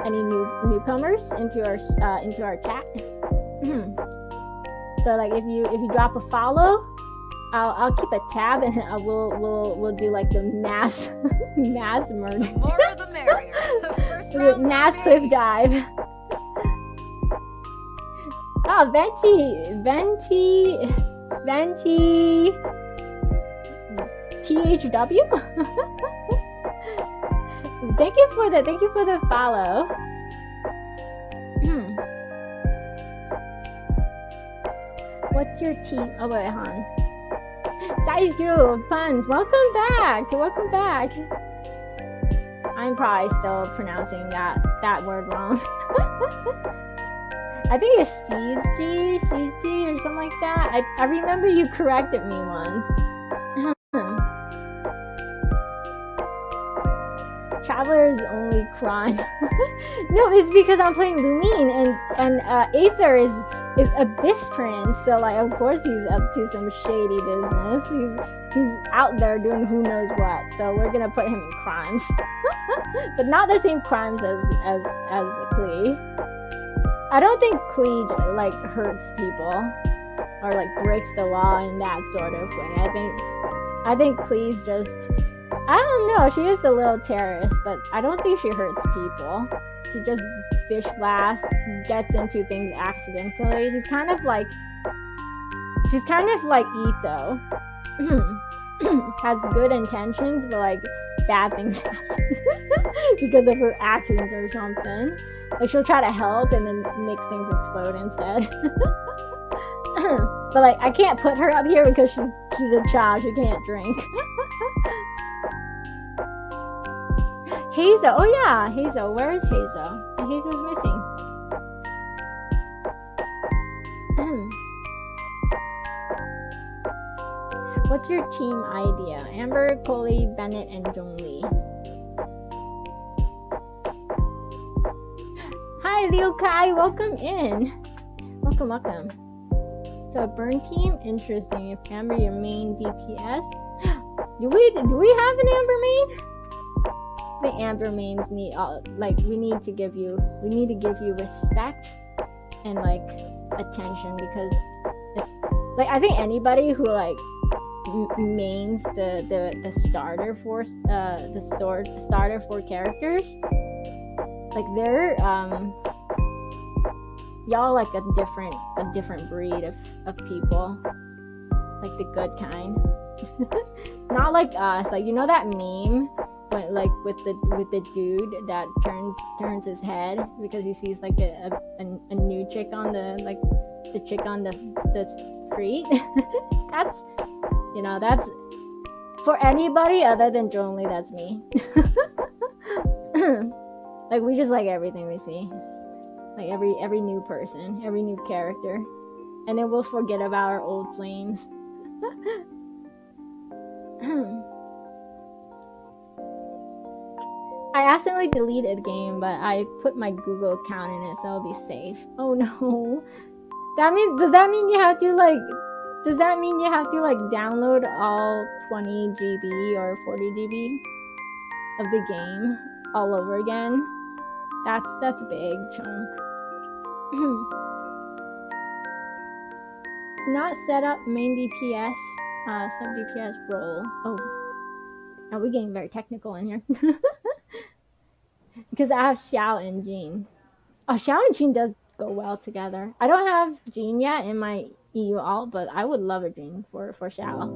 any newcomers into our chat. So like if you drop a follow, I'll keep a tab and we'll do like the mass murder. The more the merrier. The first round's mass on cliff me. dive. Oh, Venti. THW? Thank you for the follow. What's your team? Oh wait, hon. Size Groove, Puns, welcome back. Welcome back. I'm probably still pronouncing that word wrong. I think it's CG or something like that. I remember you corrected me once. Traveler's only crime. No, it's because I'm playing Lumine and Aether is Abyss Prince, so like of course he's up to some shady business. He's out there doing who knows what. So we're gonna put him in crimes, but not the same crimes as Klee. I don't think Klee like hurts people or like breaks the law in that sort of way. I think Klee's just, I don't know, she is the little terrorist, but I don't think she hurts people. She just fish blasts, gets into things accidentally. She's kind of like Ito. Has good intentions, but like bad things happen because of her actions or something. Like she'll try to help and then makes things explode instead. But like I can't put her up here because she's a child. She can't drink. Hazel. Oh yeah, Hazel. Where is Hazel? Hazel's missing. What's your team idea? Amber, Coley, Bennett, and Zhongli. Hi, Liu Kai. Welcome in. Welcome. So burn team, interesting. If Amber your main DPS, do we have an Amber main? The Amber mains need we need to give you respect and like attention, because it's like I think anybody who like mains the starter for starter for characters, like they're y'all like a different breed of people, like the good kind. Not like us, like you know that meme when, like with the dude that turns his head because he sees like a new chick on the chick on the street. that's for anybody other than Zhongli, that's me. Like we just like everything we see, like every new person, every new character, and then we'll forget about our old flames. I accidentally deleted a game, but I put my Google account in it, so I'll be safe. Oh no. Does that mean you have to download all 20 GB or 40 GB of the game all over again? That's a big chunk. It's not set up main DPS, sub DPS role. Oh, now we're getting very technical in here. Because I have Xiao and Jean. Oh, Xiao and Jean does go well together. I don't have Jean yet in my EU alt, but I would love a Jean for Xiao.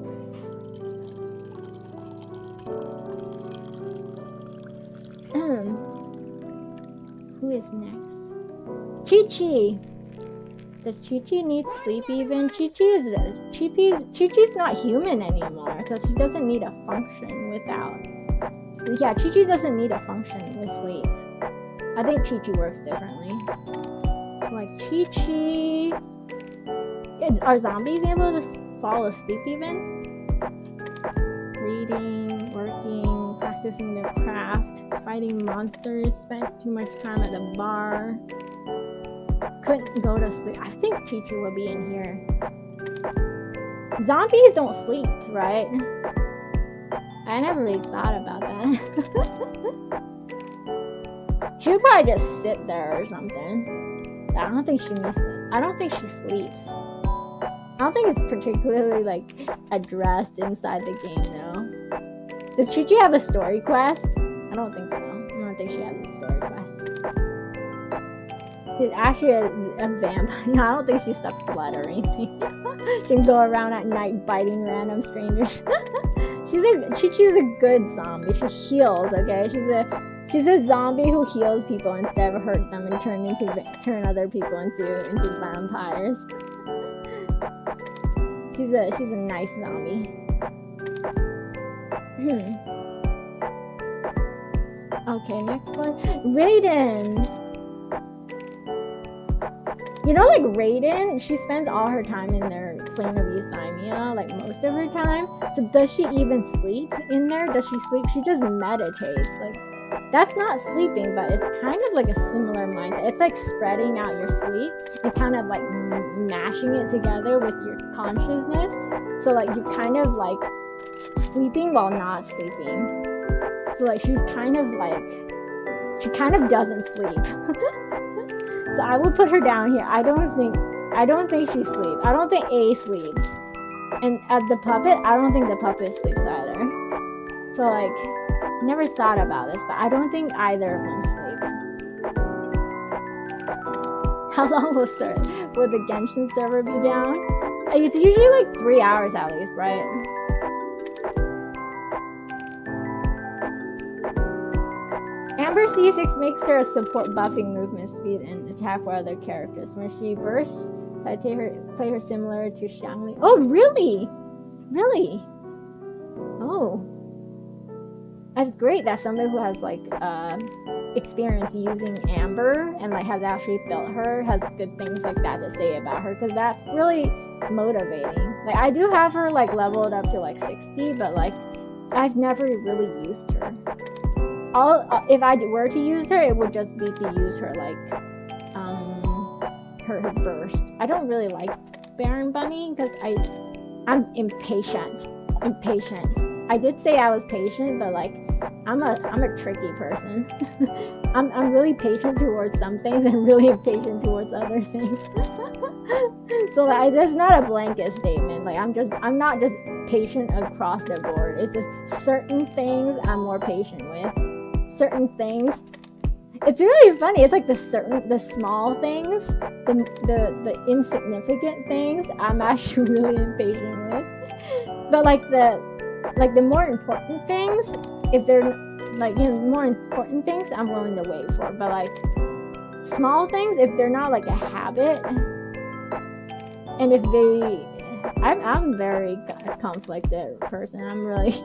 Who is next? Chi-Chi. Does Chi-Chi need sleep even? Chi-Chi's not human anymore, so she doesn't need a function without. Yeah, Chi-Chi doesn't need a function with sleep. I think Chi-Chi works differently. So like Chi-Chi... Are zombies able to fall asleep even? Reading, working, practicing their craft, fighting monsters, spent too much time at the bar, couldn't go to sleep. I think Chi-Chi will be in here. Zombies don't sleep, right? I never really thought about that. She would probably just sit there or something. I don't think she sleeps. I don't think it's particularly like addressed inside the game though. Does Chi-Chi have a story quest? I don't think so. I don't think she has a story quest. She's actually a vampire. No, I don't think she sucks blood or anything. She can go around at night biting random strangers. Chi-Chi's a good zombie. She heals, okay? She's a zombie who heals people instead of hurt them and turn other people into vampires. She's a nice zombie. Okay, next one. Raiden. You know, like Raiden, she spends all her time in their plane of euthymia, like most of her time. So does she even sleep in there? Does she sleep? She just meditates. Like, that's not sleeping, but it's kind of like a similar mindset. It's like spreading out your sleep and kind of like mashing it together with your consciousness. So like you kind of like sleeping while not sleeping. So like she kind of doesn't sleep. So I will put her down here. I don't think she sleeps. I don't think A sleeps. And the puppet, I don't think the puppet sleeps either. So like, never thought about this, but I don't think either of them sleep. How long will the Genshin server be down? It's usually like 3 hours at least, right? Amber C6 makes her support buffing movement speed and attack for other characters. When she bursts, I play her similar to Xiangli. Oh, really? Really? Oh. That's great that somebody who has like experience using Amber and like has actually built her has good things like that to say about her, because that's really motivating. Like I do have her like leveled up to like 60, but like I've never really used her. If I were to use her, it would just be to use her like her burst. I don't really like Baron Bunny because I'm impatient. I did say I was patient, but like I'm a tricky person. I'm really patient towards some things and really impatient towards other things. So like that's not a blanket statement. Like I'm not just patient across the board. It's just certain things I'm more patient with. Certain things, it's really funny. It's like the small things, the insignificant things I'm actually really impatient with. But like the more important things, if they're like, you know, more important things I'm willing to wait for. But like small things, if they're not like a habit, and if I'm very conflicted person. I'm really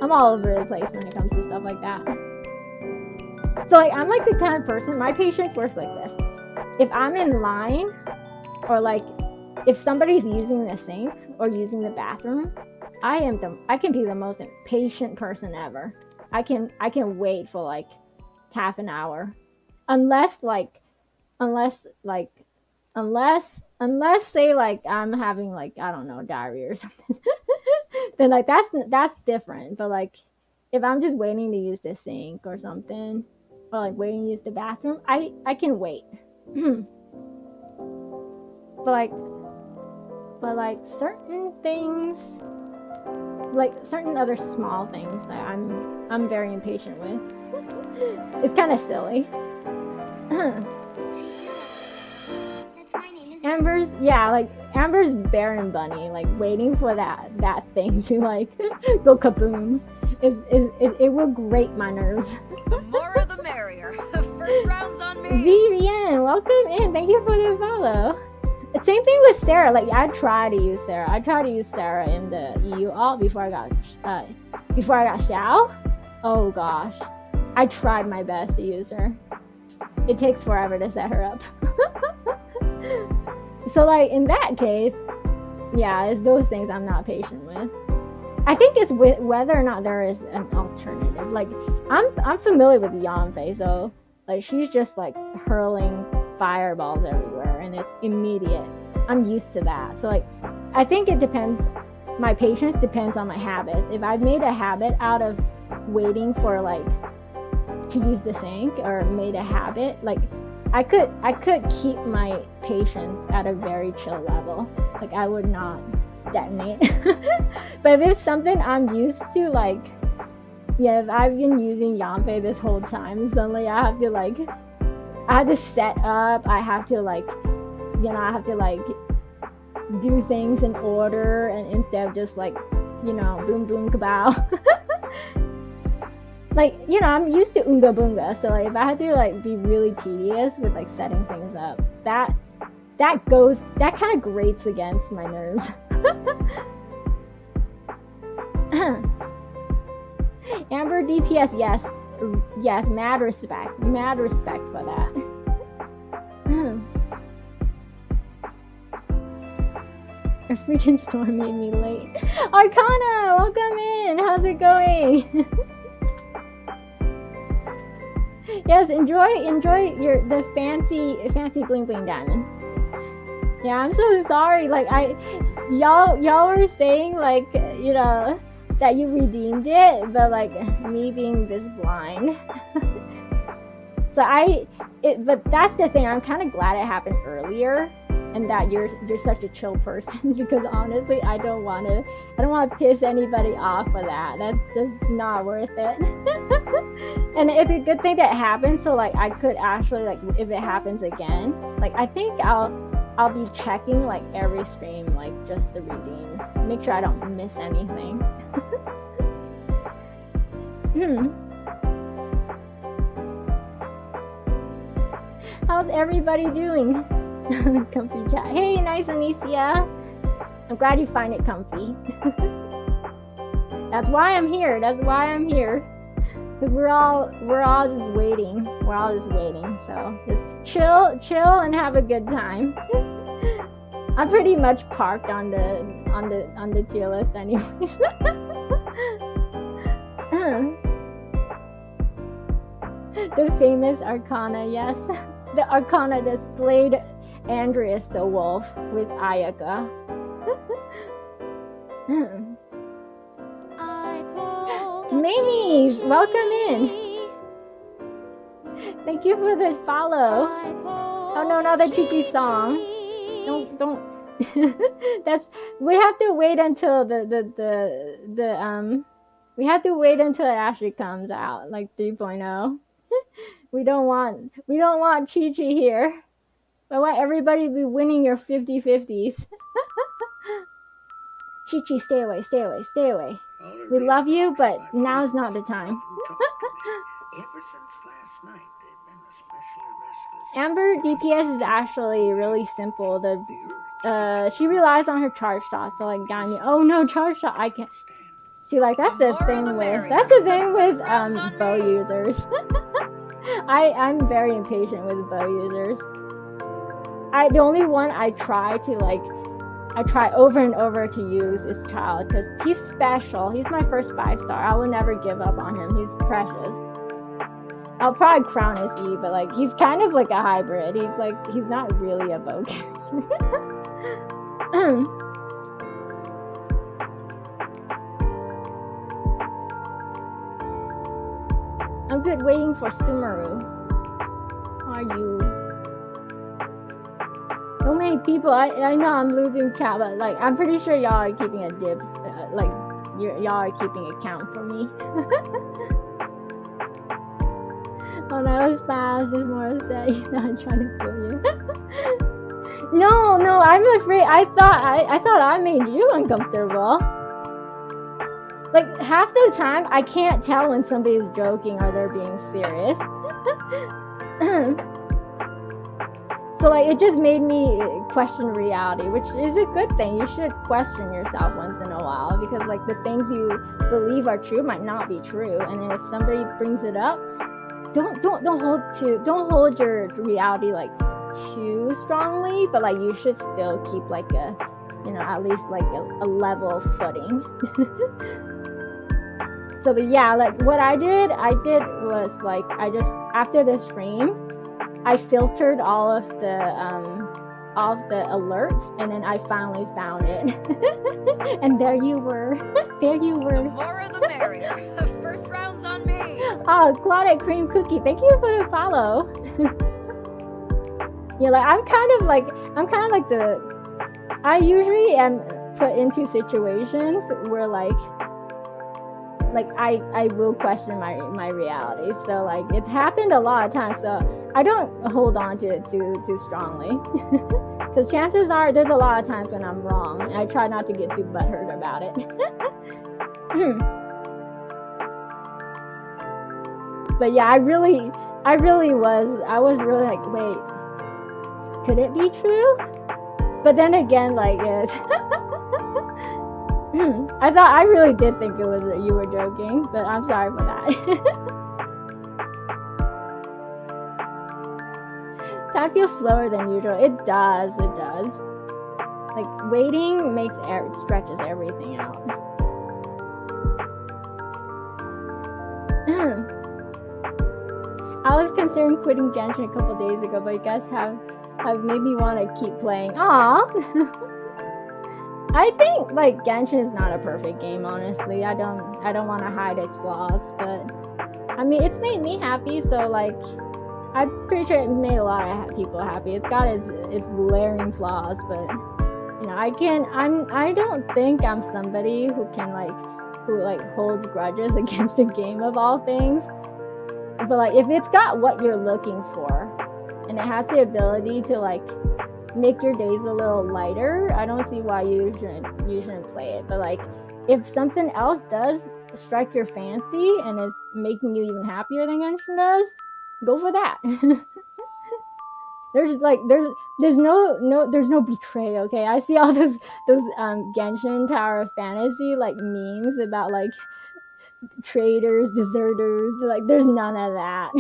I'm all over the place when it comes to stuff like that. So like I'm like the kind of person, my patience works like this. If I'm in line, or like if somebody's using the sink or using the bathroom, I can be the most impatient person ever. I can wait for like half an hour. Unless say like I'm having like, I don't know, diarrhea or something. Then like that's different. But like if I'm just waiting to use the sink or something, or like waiting to use the bathroom, I can wait. but like certain things, like certain other small things that I'm very impatient with. It's kind of silly. Amber's Baron Bunny, like waiting for that thing to like go kaboom. It will grate my nerves. The more the merrier. First round's on me. Vivian, welcome in. Thank you for the follow. Same thing with Sarah. Like I tried to use Sarah. In the EU alt before I got Xiao. Oh gosh, I tried my best to use her. It takes forever to set her up. So like in that case, yeah, it's those things I'm not patient with. I think it's whether or not there is an alternative. Like I'm familiar with Yanfei, so like she's just like hurling fireballs everywhere and it's immediate. I'm used to that. So like I think it depends. My patience depends on my habits. If I've made a habit out of waiting for like to use the sink, or made a habit, like I could keep my patience at a very chill level. Like I would not detonate. But if it's something I'm used to, like if I've been using Yanfei this whole time, suddenly I have to set up, I have to do things in order, and instead of just like you know, boom boom kabow. Like, you know, I'm used to unga bunga, so like if I had to like be really tedious with like setting things up, that kind of grates against my nerves. Amber DPS, yes, mad respect for that. A freaking storm made me late. Arcana, welcome in. How's it going? Yes, enjoy the fancy bling bling diamond. Yeah, I'm so sorry. Like y'all were saying like, you know, that you redeemed it, but like me being this blind. So but that's the thing. I'm kind of glad it happened earlier, and that you're such a chill person, because honestly, I don't want to piss anybody off for that. That's just not worth it. And it's a good thing that happened, so like I could actually, like, if it happens again, like I think I'll be checking like every stream, like just the redeems, make sure I don't miss anything. How's everybody doing? Comfy chat. Hey, nice Anicia. I'm glad you find it comfy. That's why I'm here. Because we're all just waiting. So just chill and have a good time. I'm pretty much parked on the tier list anyways. The famous Arcana, yes. The Arcana that slayed Andreas the Wolf with Ayaka. Mamie, welcome in. Thank you for the follow. Oh no, not the cheeky song. Don't. We have to wait until we have to wait until it actually comes out, like 3.0. We don't want Chi Chi here. I want everybody to be winning your 50-50s. Chi Chi, stay away. We love you, but now's not the time. Amber DPS is actually really simple. She relies on her charge shot, so like Gagne. Oh no, charge shot! I can't. See, like that's the thing with bow users. I'm very impatient with bow users. The only one I try over and over to use is Child, because he's special. He's my first 5-star. I will never give up on him. He's precious. I'll probably crown his E, but like he's kind of like a hybrid. He's not really a bow character. I'm good waiting for Sumeru. How are you? So many people. I know I'm losing count, but like I'm pretty sure y'all are keeping a dib. Like y'all are keeping a count for me. Oh no, it's fast. There's more to say. I'm trying to fool you. No, I'm afraid. I thought I made you uncomfortable. Like half the time, I can't tell when somebody's joking or they're being serious. So like it just made me question reality, which is a good thing. You should question yourself once in a while, because like the things you believe are true might not be true, and then if somebody brings it up, don't hold your reality like too strongly, but like you should still keep like a, you know, at least like a level footing. So yeah, like what I did was like I just, after the stream, I filtered all of the alerts, and then I finally found it. And there you were. The more the merrier. The first round's on me. Oh, Claudette Cream Cookie, thank you for the follow. Yeah, like I'm kind of like I usually am put into situations where like I will question my reality. So like it's happened a lot of times, so I don't hold on to it too strongly. Because chances are there's a lot of times when I'm wrong, and I try not to get too butthurt about it. But yeah, I was really like, wait, could it be true? But then again, like, it's I really did think it was you were joking, but I'm sorry for that. Time feels slower than usual. It does. Like, waiting stretches everything out. I was considering quitting Genshin a couple days ago, but you guys have made me want to keep playing. Aww. I think like Genshin is not a perfect game, honestly. I don't want to hide its flaws, but I mean it's made me happy, so like I'm pretty sure it made a lot of people happy. It's got its glaring flaws, but you know I don't think I'm somebody who holds grudges against a game of all things. But like if it's got what you're looking for and it has the ability to like make your days a little lighter, I don't see why you shouldn't play it. But like if something else does strike your fancy and is making you even happier than Genshin does, go for that. There's no betray, okay? I see all those Genshin Tower of Fantasy like memes about like traitors, deserters, like there's none of that.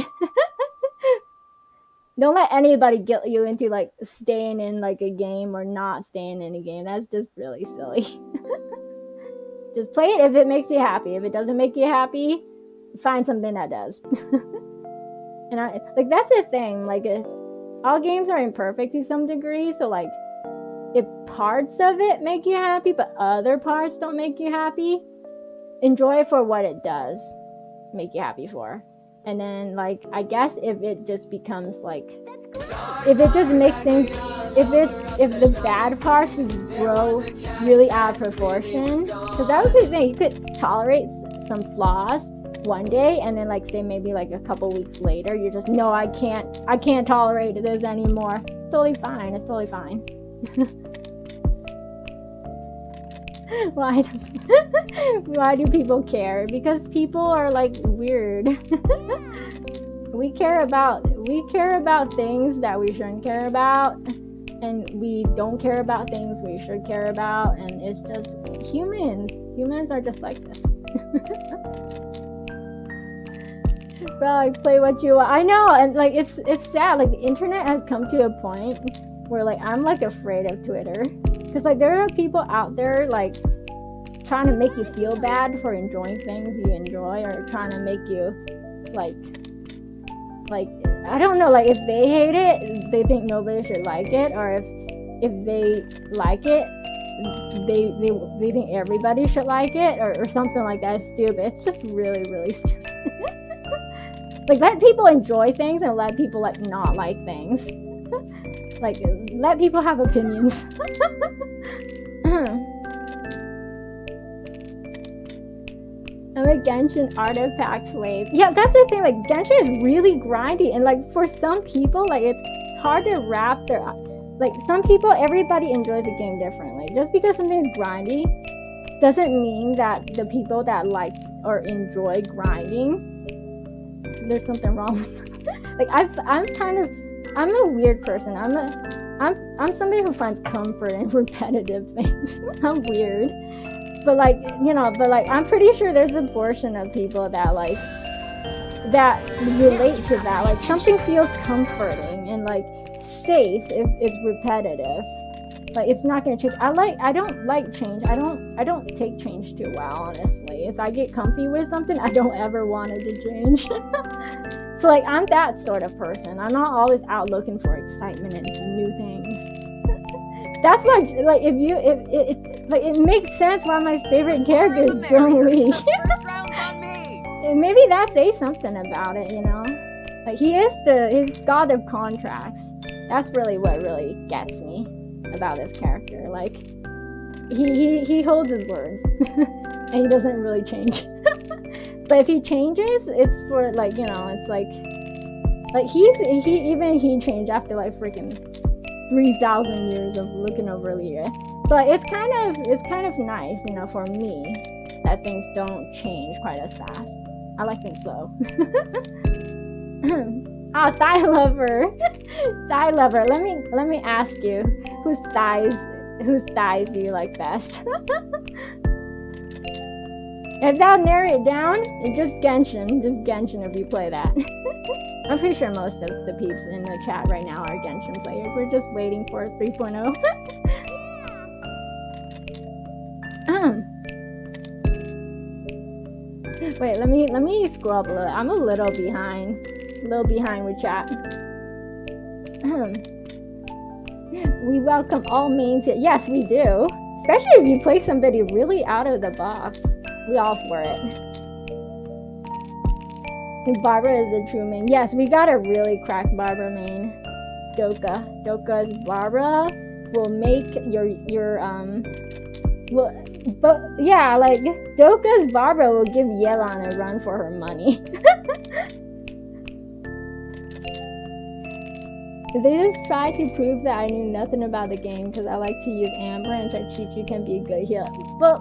Don't let anybody guilt you into like staying in like a game or not staying in a game. That's just really silly. Just play it if it makes you happy. If it doesn't make you happy, find something that does. And that's the thing. Like, all games are imperfect to some degree. So like, if parts of it make you happy, but other parts don't make you happy, enjoy it for what it does make you happy for. And then like I guess if it just becomes like if it just makes things if the bad parts just grow really out of proportion, because that was the thing, you could tolerate some flaws one day and then like say maybe like a couple weeks later you're just no, I can't tolerate this anymore. It's totally fine. Why do people care? Because people are like weird. we care about things that we shouldn't care about, and we don't care about things we should care about, and it's just humans are just like this. Bro, like, play what you want. I know, and like it's sad. Like the internet has come to a point where like I'm like afraid of Twitter, because like there are people out there like trying to make you feel bad for enjoying things you enjoy, or trying to make you like I don't know, like if they hate it they think nobody should like it, or if they like it they think everybody should like it, or something like that. It's stupid. It's just really stupid. Like let people enjoy things and let people like not like things. Like let people have opinions. I'm a Genshin artifact slave. Yeah, that's the thing. Like Genshin is really grindy, and like for some people, like it's hard to wrap their like some people. Everybody enjoys the game differently. Just because something is grindy doesn't mean that the people that like or enjoy grinding, there's something wrong with them. Like I'm a weird person. I'm somebody who finds comfort in repetitive things. I'm weird. But like, you know, I'm pretty sure there's a portion of people that like that relate to that. Like something feels comforting and like safe if it's repetitive. Like it's not gonna change. I don't like change. I don't take change too well, honestly. If I get comfy with something, I don't ever want it to change. So like I'm that sort of person. I'm not always out looking for excitement and new things. That's why, like, it makes sense why my favorite character is Zhongli. And maybe that says something about it, you know. Like he's god of contracts. That's really what really gets me about this character. Like he holds his words, and he doesn't really change. But if he changes, it's for like, you know, it's like he changed after like freaking 3,000 years of looking over Lyria. So it's kind of nice, you know, for me that things don't change quite as fast. I like things slow. Ah, thigh lover. Thigh lover. Let me ask you, whose thighs do you like best? If that'll narrow it down, it's just Genshin if you play that. I'm pretty sure most of the peeps in the chat right now are Genshin players. We're just waiting for 3.0. Wait, let me scroll up a little. I'm a little behind with chat. We welcome all mains here. Yes, we do. Especially if you play somebody really out of the box. We all for it. And Barbara is the true main. Yes, we got a really cracked Barbara main. Doka's Barbara will make but yeah, like Doka's Barbara will give Yelan a run for her money. They just tried to prove that I knew nothing about the game because I like to use Amber and said Chi-Chi can be a good healer. Well,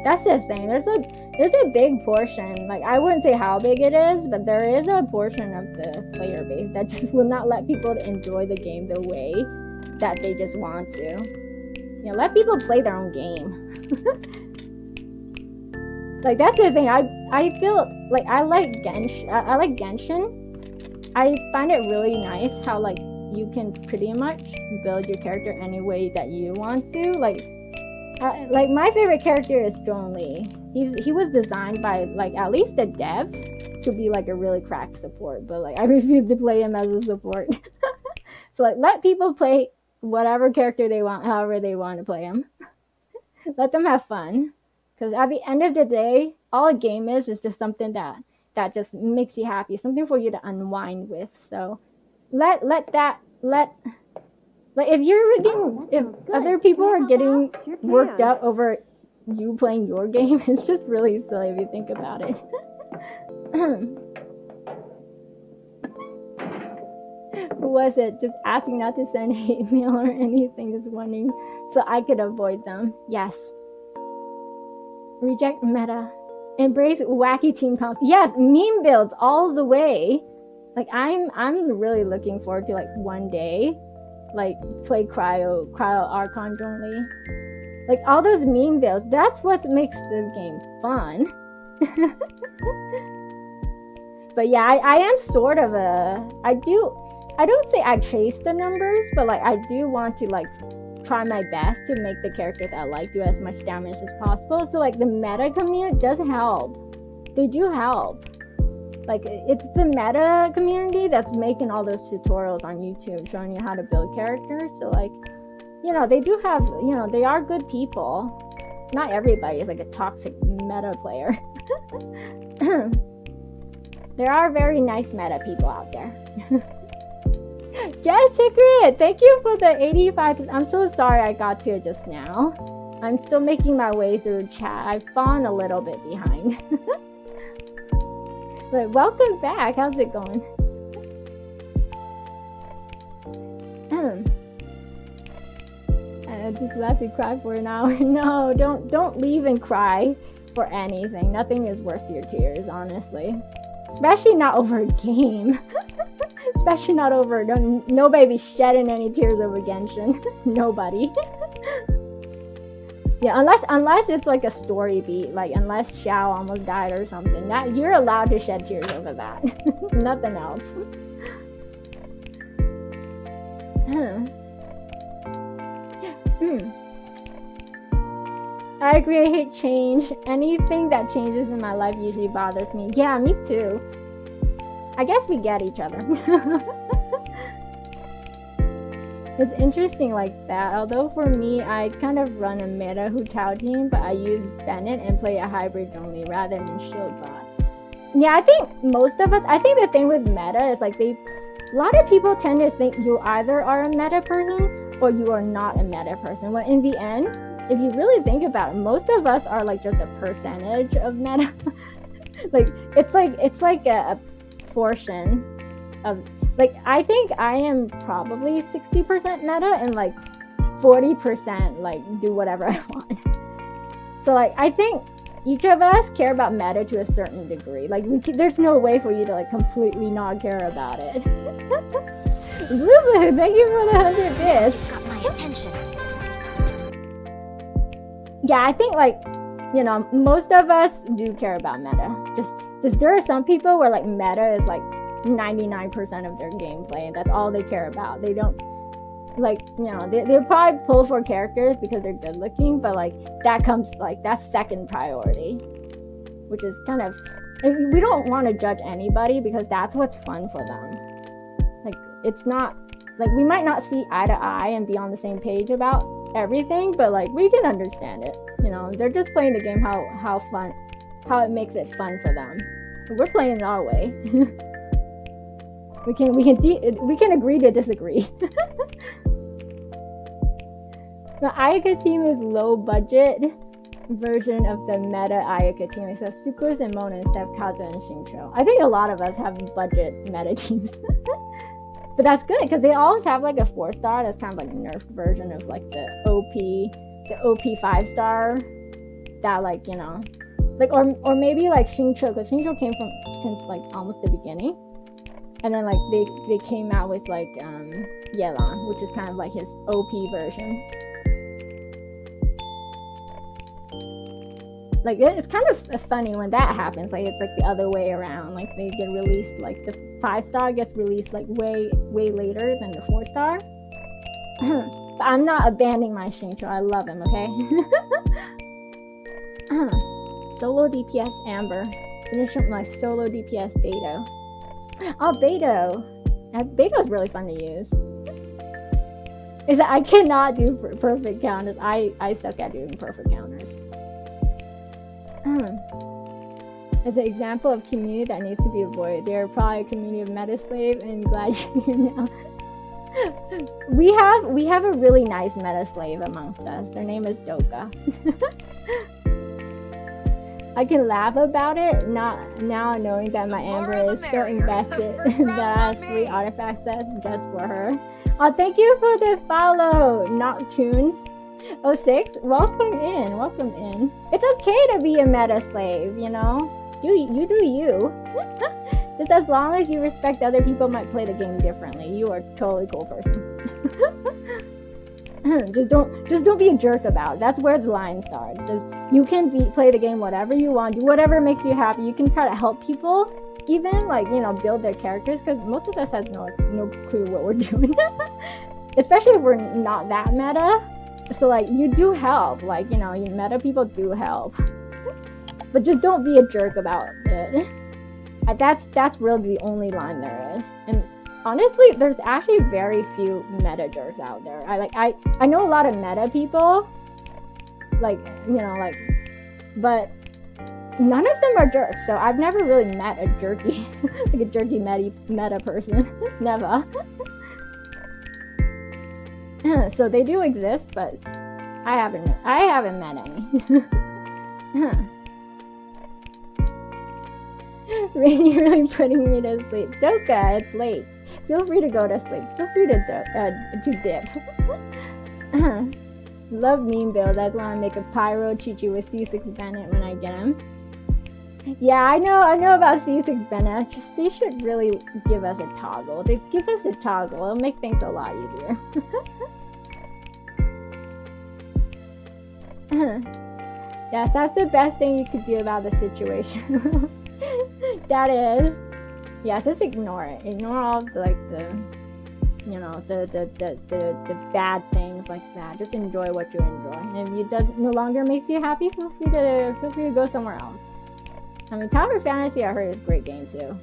that's the thing. There's a big portion. Like, I wouldn't say how big it is, but there is a portion of the player base that just will not let people enjoy the game the way that they just want to. You know, let people play their own game. Like, that's the thing. I feel like I like Genshin. I find it really nice how, like, you can pretty much build your character any way that you want to. Like my favorite character is Zhongli. He was designed by, like, at least the devs to be, like, a really cracked support. But, like, I refuse to play him as a support. So, like, let people play whatever character they want, however they want to play him. Let them have fun. Because at the end of the day, all a game is just something that just makes you happy, something for you to unwind with. So let if you're getting, if other people are getting worked up over you playing your game, it's just really silly if you think about it. Who was it? Just asking not to send hate mail or anything, just wondering so I could avoid them. Yes. Reject meta. Embrace wacky team comps. Yes, meme builds all the way. Like, I'm really looking forward to, like, one day, like, play Cryo Archon Zhongli. Like, all those meme builds, that's what makes the game fun. But yeah, I am sort of I don't say I chase the numbers, but, like, I do want to, like, try my best to make the characters I like do as much damage as possible. So, like, the meta community does help. They do help. Like, it's the meta community that's making all those tutorials on YouTube showing you how to build characters. So, like, you know, they do have, you know, they are good people. Not everybody is, like, a toxic meta player. There are very nice meta people out there. Yes, Chikrit, thank you for the 85. I'm so sorry I got to it just now. I'm still making my way through chat. I've fallen a little bit behind. But welcome back. How's it going? I just left to cry for an hour. No, don't leave and cry for anything. Nothing is worth your tears, honestly. Especially not over a game. Especially not over, nobody be shedding any tears over Genshin. Nobody. Yeah, unless it's like a story beat, like unless Xiao almost died or something, that you're allowed to shed tears over that. Nothing else. I agree, I hate change. Anything that changes in my life usually bothers me. Yeah, me too. I guess we get each other. It's interesting like that. Although for me, I kind of run a meta Hu Tao team, but I use Bennett and play a hybrid only rather than shield bot. Yeah, I think most of us, I think the thing with meta is like a lot of people tend to think you either are a meta person or you are not a meta person. When in the end, if you really think about it, most of us are like just a percentage of meta. Like it's like a portion of, like, I think I am probably 60% meta and like 40% like do whatever I want. So like I think each of us care about meta to a certain degree. Like there's no way for you to like completely not care about it. Blue, thank you for the 100 bits. Got my attention. Yeah, I think like, you know, most of us do care about meta. Just there are some people where like meta is like 99% of their gameplay and that's all they care about. They don't like, you know, they'll probably pull for characters because they're good looking, but like that comes like that's second priority, which is kind of, we don't want to judge anybody because that's what's fun for them. Like it's not like we might not see eye to eye and be on the same page about everything, but like we can understand it. You know, they're just playing the game how it makes it fun for them. We're playing it our way. we can agree to disagree. The Ayaka team is low budget version of the meta Ayaka team. It says Sucrose and Mona instead of Kaza and Shincho. I think a lot of us have budget meta teams. But that's good because they always have like a 4-star that's kind of like a nerf version of like the OP 5-star that like, you know, like or maybe like Shincho, because Shincho came from since like almost the beginning. And then like they came out with like Yelan, which is kind of like his OP version. Like it's kind of funny when that happens. Like it's like the other way around. Like they get released, like the 5-star gets released like way later than the 4-star. But I'm not abandoning my Shincho. I love him. Okay. Solo DPS Amber. Finish up my solo DPS Beto. Oh, Beto. Beto's really fun to use. Is that I cannot do perfect counters. I suck at doing perfect counters. As an example of community that needs to be avoided, they are probably a community of Metaslave, and glad you're here now. we have a really nice Metaslave amongst us. Their name is Doka. I can laugh about it now knowing that my Amber is so invested that I have 3 artifact sets just for her. Oh, thank you for the follow, Noctunes. 06, welcome in. It's okay to be a meta slave, you know? Do you. Just as long as you respect other people might play the game differently. You are a totally cool person. just don't be a jerk about it. That's where the line starts. You can play the game whatever you want, do whatever makes you happy. You can try to help people, even like, you know, build their characters, because most of us have no clue what we're doing. Especially if we're not that meta. So like you do help, like, you know, you meta people do help. But just don't be a jerk about it. That's really the only line there is. And honestly, there's actually very few meta jerks out there. I know a lot of meta people, like, you know, like, but none of them are jerks. So I've never really met a jerky, like a jerky meta person. Never. So they do exist, but I haven't met any. Really putting me to sleep. Doka, it's late. Feel free to go to sleep. Feel free to dip. Love meme builds. I just want to make a pyro Chi-Chi with C6 Bennett when I get him. Yeah, I know about C6 Bennett. They should really give us a toggle. They give us a toggle. It'll make things a lot easier. Yes, that's the best thing you could do about the situation. That is, yeah, just ignore it. Ignore all of the you know, the bad things like that. Just enjoy what you enjoy. And if it no longer makes you happy, feel free to go somewhere else. I mean, Tower Fantasy, I heard, is a great game too.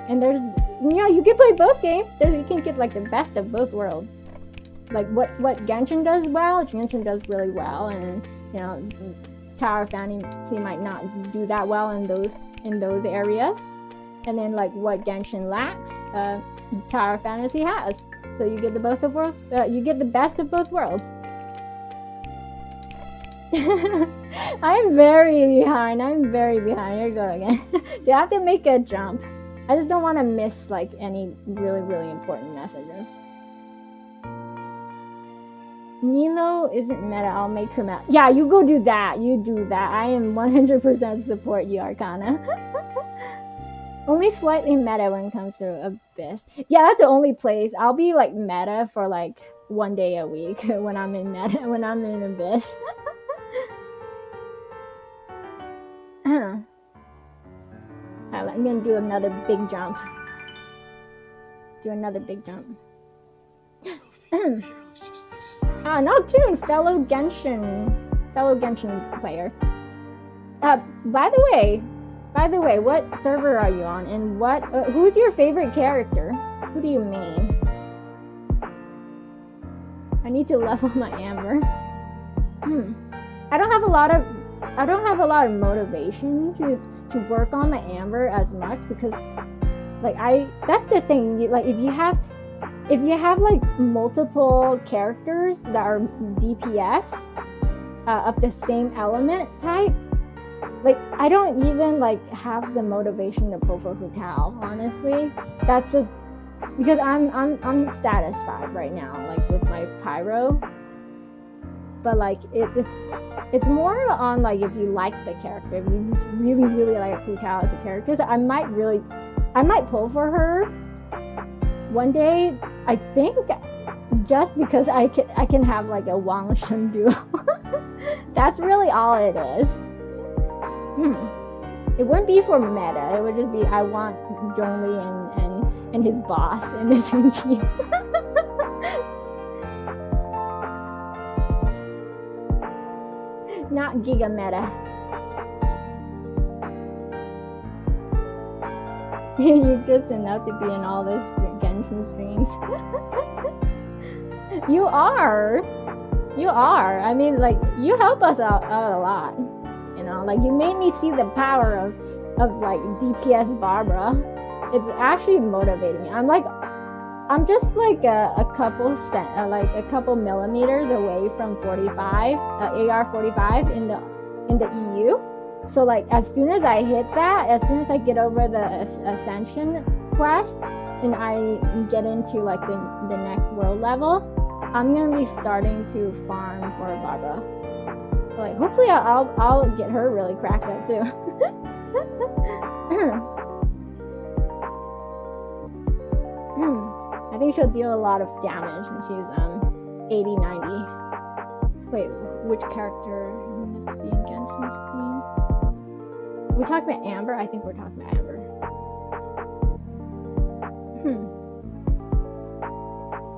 And there's, you know, you can play both games. You can get like the best of both worlds. Like what Genshin does well, Genshin does really well, and you know, Tower Fantasy might not do that well in those areas. And then like what Genshin lacks, Tower Fantasy has. So you get the best of worlds. You get the best of both worlds. I'm very behind. Here you go again. You have to make a jump. I just don't want to miss like any really important messages. Nilo isn't meta. I'll make her meta. Yeah, you go do that. You do that. I am 100% support you, Arcana. Only slightly meta when it comes to Abyss. Yeah, that's the only place. I'll be like meta for like 1 day a week when I'm in meta, when I'm in Abyss. Alright, I'm gonna do another big jump. Do another big jump. Nocturne, fellow Genshin player. By the way, what server are you on, and what? Who's your favorite character? Who do you main? I need to level my Amber. I don't have a lot of motivation to work on my Amber as much because, like, that's the thing. Like, if you have like multiple characters that are DPS of the same element type, like I don't even like have the motivation to pull for Hutao, honestly. That's just because I'm satisfied right now, like with my Pyro. But like it's more on like if you like the character, if you really like Hutao as a character. So I might pull for her one day. I think just because I can have like a Wang Shen duo. That's really all it is. It wouldn't be for meta. It would just be I want Zhongli and his boss in the same team. Not Giga Meta. You're just enough to be in all those Genshin streams. You are. I mean, like, you help us out a lot. You know, like, you made me see the power of like, DPS Barbara. It's actually motivating me. I'm just like a couple millimeters away from 45, AR 45 in the EU. So like as soon as I hit that, as soon as I get over the Ascension quest and I get into like the next world level, I'm gonna be starting to farm for Barbara. So like hopefully I'll get her really cracked up too. I think she'll deal a lot of damage when she's 80, 90. Wait, which character needs to be in Genshin stream? We talking about Amber? I think we're talking about Amber.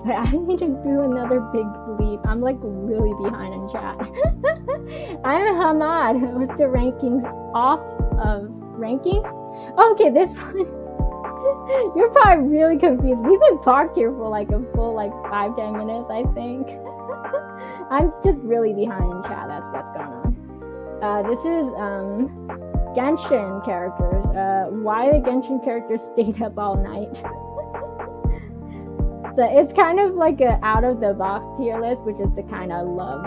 I need to do another big leap. I'm like really behind in chat. I'm Hamad. What's the rankings off of rankings? Oh, okay, this one. You're probably really confused. We've been parked here for like a full like 5-10 minutes, I think. I'm just really behind in chat. That's what's going on. This is Genshin characters. Why the Genshin characters stayed up all night. So it's kind of like a out of the box tier list, which is the kind I love.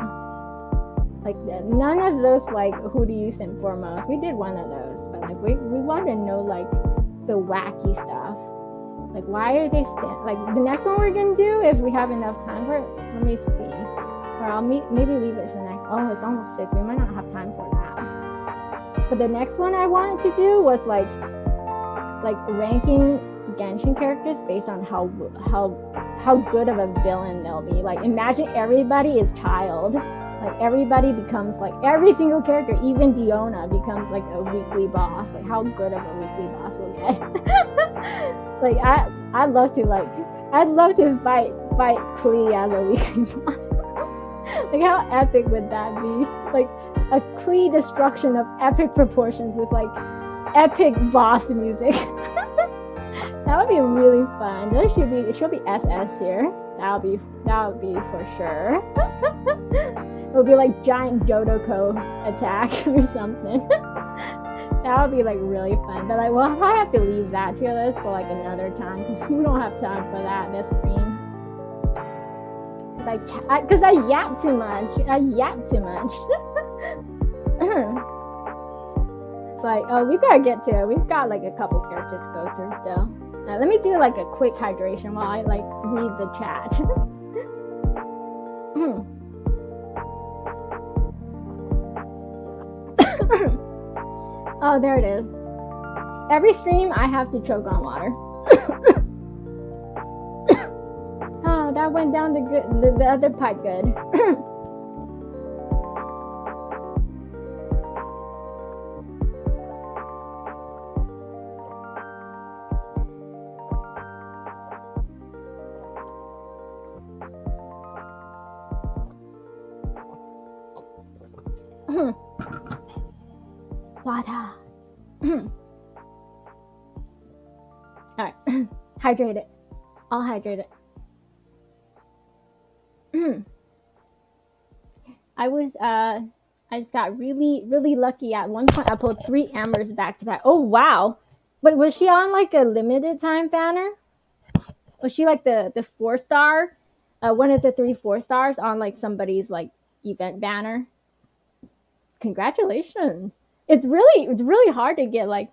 Like none of those like who do you simp for most. We did one of those, but like we want to know like the wacky stuff. Like why are they like the next one we're gonna do if we have enough time for it. Let me see. Or I'll maybe leave it for the next. Oh, it's almost 6. We might not have time for that. But the next one I wanted to do was like ranking Genshin characters based on how good of a villain they'll be. Like imagine everybody is child. Like everybody becomes like every single character, even Diona becomes like a weekly boss. Like how good of a weekly boss we'll get. Like I'd love to fight Klee as a weekly boss. Like how epic would that be? Like a Klee destruction of epic proportions with like epic boss music. That would be really fun. It should be SS here. That would be for sure. It would be like giant Dodoko attack or something. That would be like really fun. But like we'll probably have to leave that tier list for like another time because we don't have time for that this stream. Cause I yap too much. It's like, oh, we gotta get to it. We've got like a couple characters to go through still. Let me do like a quick hydration while I like read the chat. Oh, there it is. Every stream I have to choke on water. Oh, that went down the other pipe good. Water. Alright. Hydrate it. I'll hydrate it. I just got really lucky. At one point I pulled 3 Ambers back to back. Oh wow. But was she on like a limited time banner? Was she like the 4-star? One of the 3 4-stars on like somebody's like event banner? Congratulations. It's really hard to get like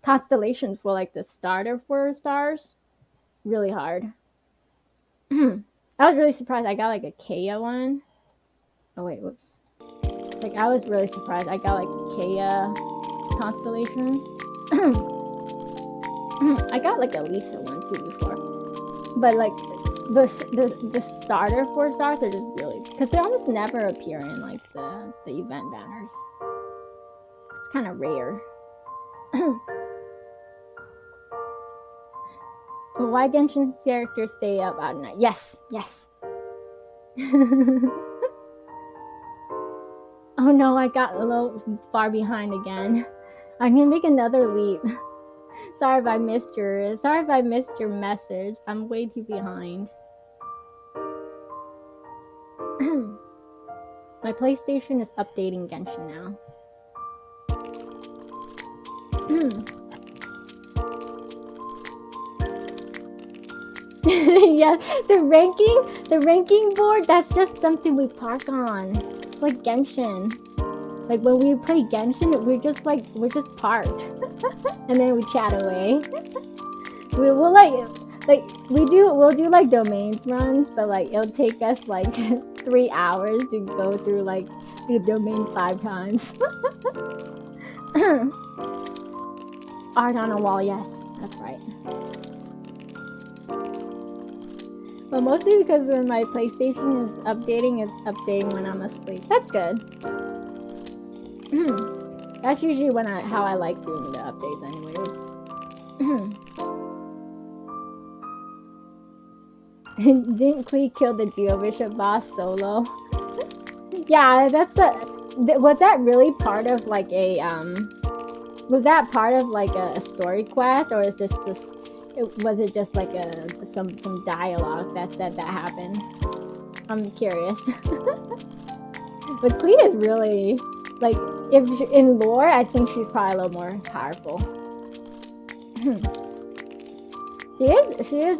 constellations for like the starter 4 stars. Really hard. I was really surprised I got like a Kaya one. Oh wait, whoops. Like I was really surprised I got like Kaya constellation. I got like a Lisa one too before. But like the starter 4 stars are just really, because they almost never appear in like the event banners. It's kind of rare. Why Genshin characters stay up at night? Yes. Oh no, I got a little far behind again. I'm gonna make another leap. Sorry if I missed your message. I'm way too behind. My PlayStation is updating Genshin now. Yes, the ranking board, that's just something we park on. It's like Genshin. Like when we play Genshin, we're just parked. And then we chat away. We'll do like domains runs, but like it'll take us like 3 hours to go through like the domain 5 times. Art on a wall, yes, that's right. But mostly because when my PlayStation is updating when I'm asleep. That's good. That's usually how I like doing the updates anyways. Didn't Klee kill the Geo Bishop boss solo? Yeah, was that really part of like a was that part of like a story quest, or is was it just like some dialogue that said that happened? I'm curious. But Klee is really like, if in lore, I think she's probably a little more powerful. She is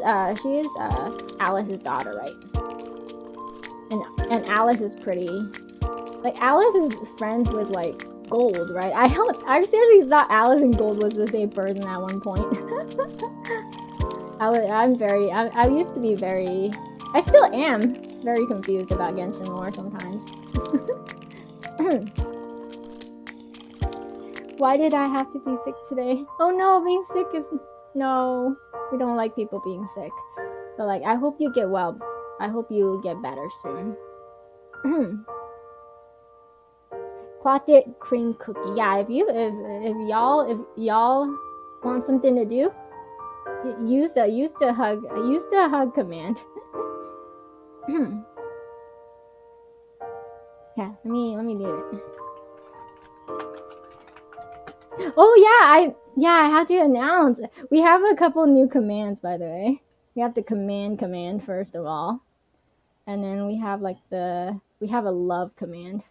Alice's daughter, right? And Alice is pretty. Like Alice is friends with like Gold, right? I seriously thought Alice and Gold was the same person at one point. I used to be I still am very confused about Genshin lore sometimes. Why did I have to be sick today? Oh no, being sick is... No, we don't like people being sick. But like, I hope you get well. I hope you get better soon. Clotted cream cookie. Yeah, if y'all want something to do, use the hug command. Yeah, let me do it. Oh yeah, I have to announce. We have a couple new commands, by the way. We have the command first of all. And then we have like we have a love command.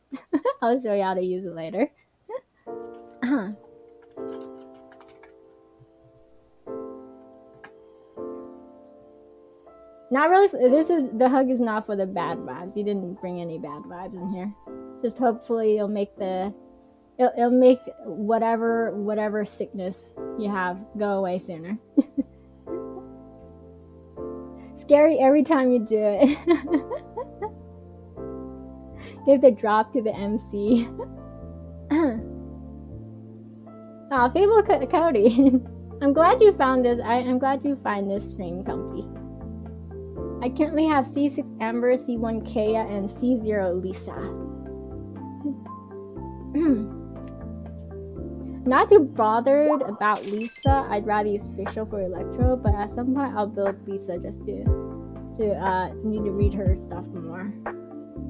I'll show you how to use it later. Not really. The hug is not for the bad vibes. You didn't bring any bad vibes in here. Just hopefully it'll make whatever sickness you have go away sooner. Scary every time you do it. Give the drop to the MC. Wow, Fable Cody. I'm glad you found this. I'm glad you find this stream comfy. I currently have C6 Amber, C1 Kea, and C0 Lisa. Not too bothered about Lisa. I'd rather use Facial for Electro, but at some point I'll build Lisa just to need to read her stuff more.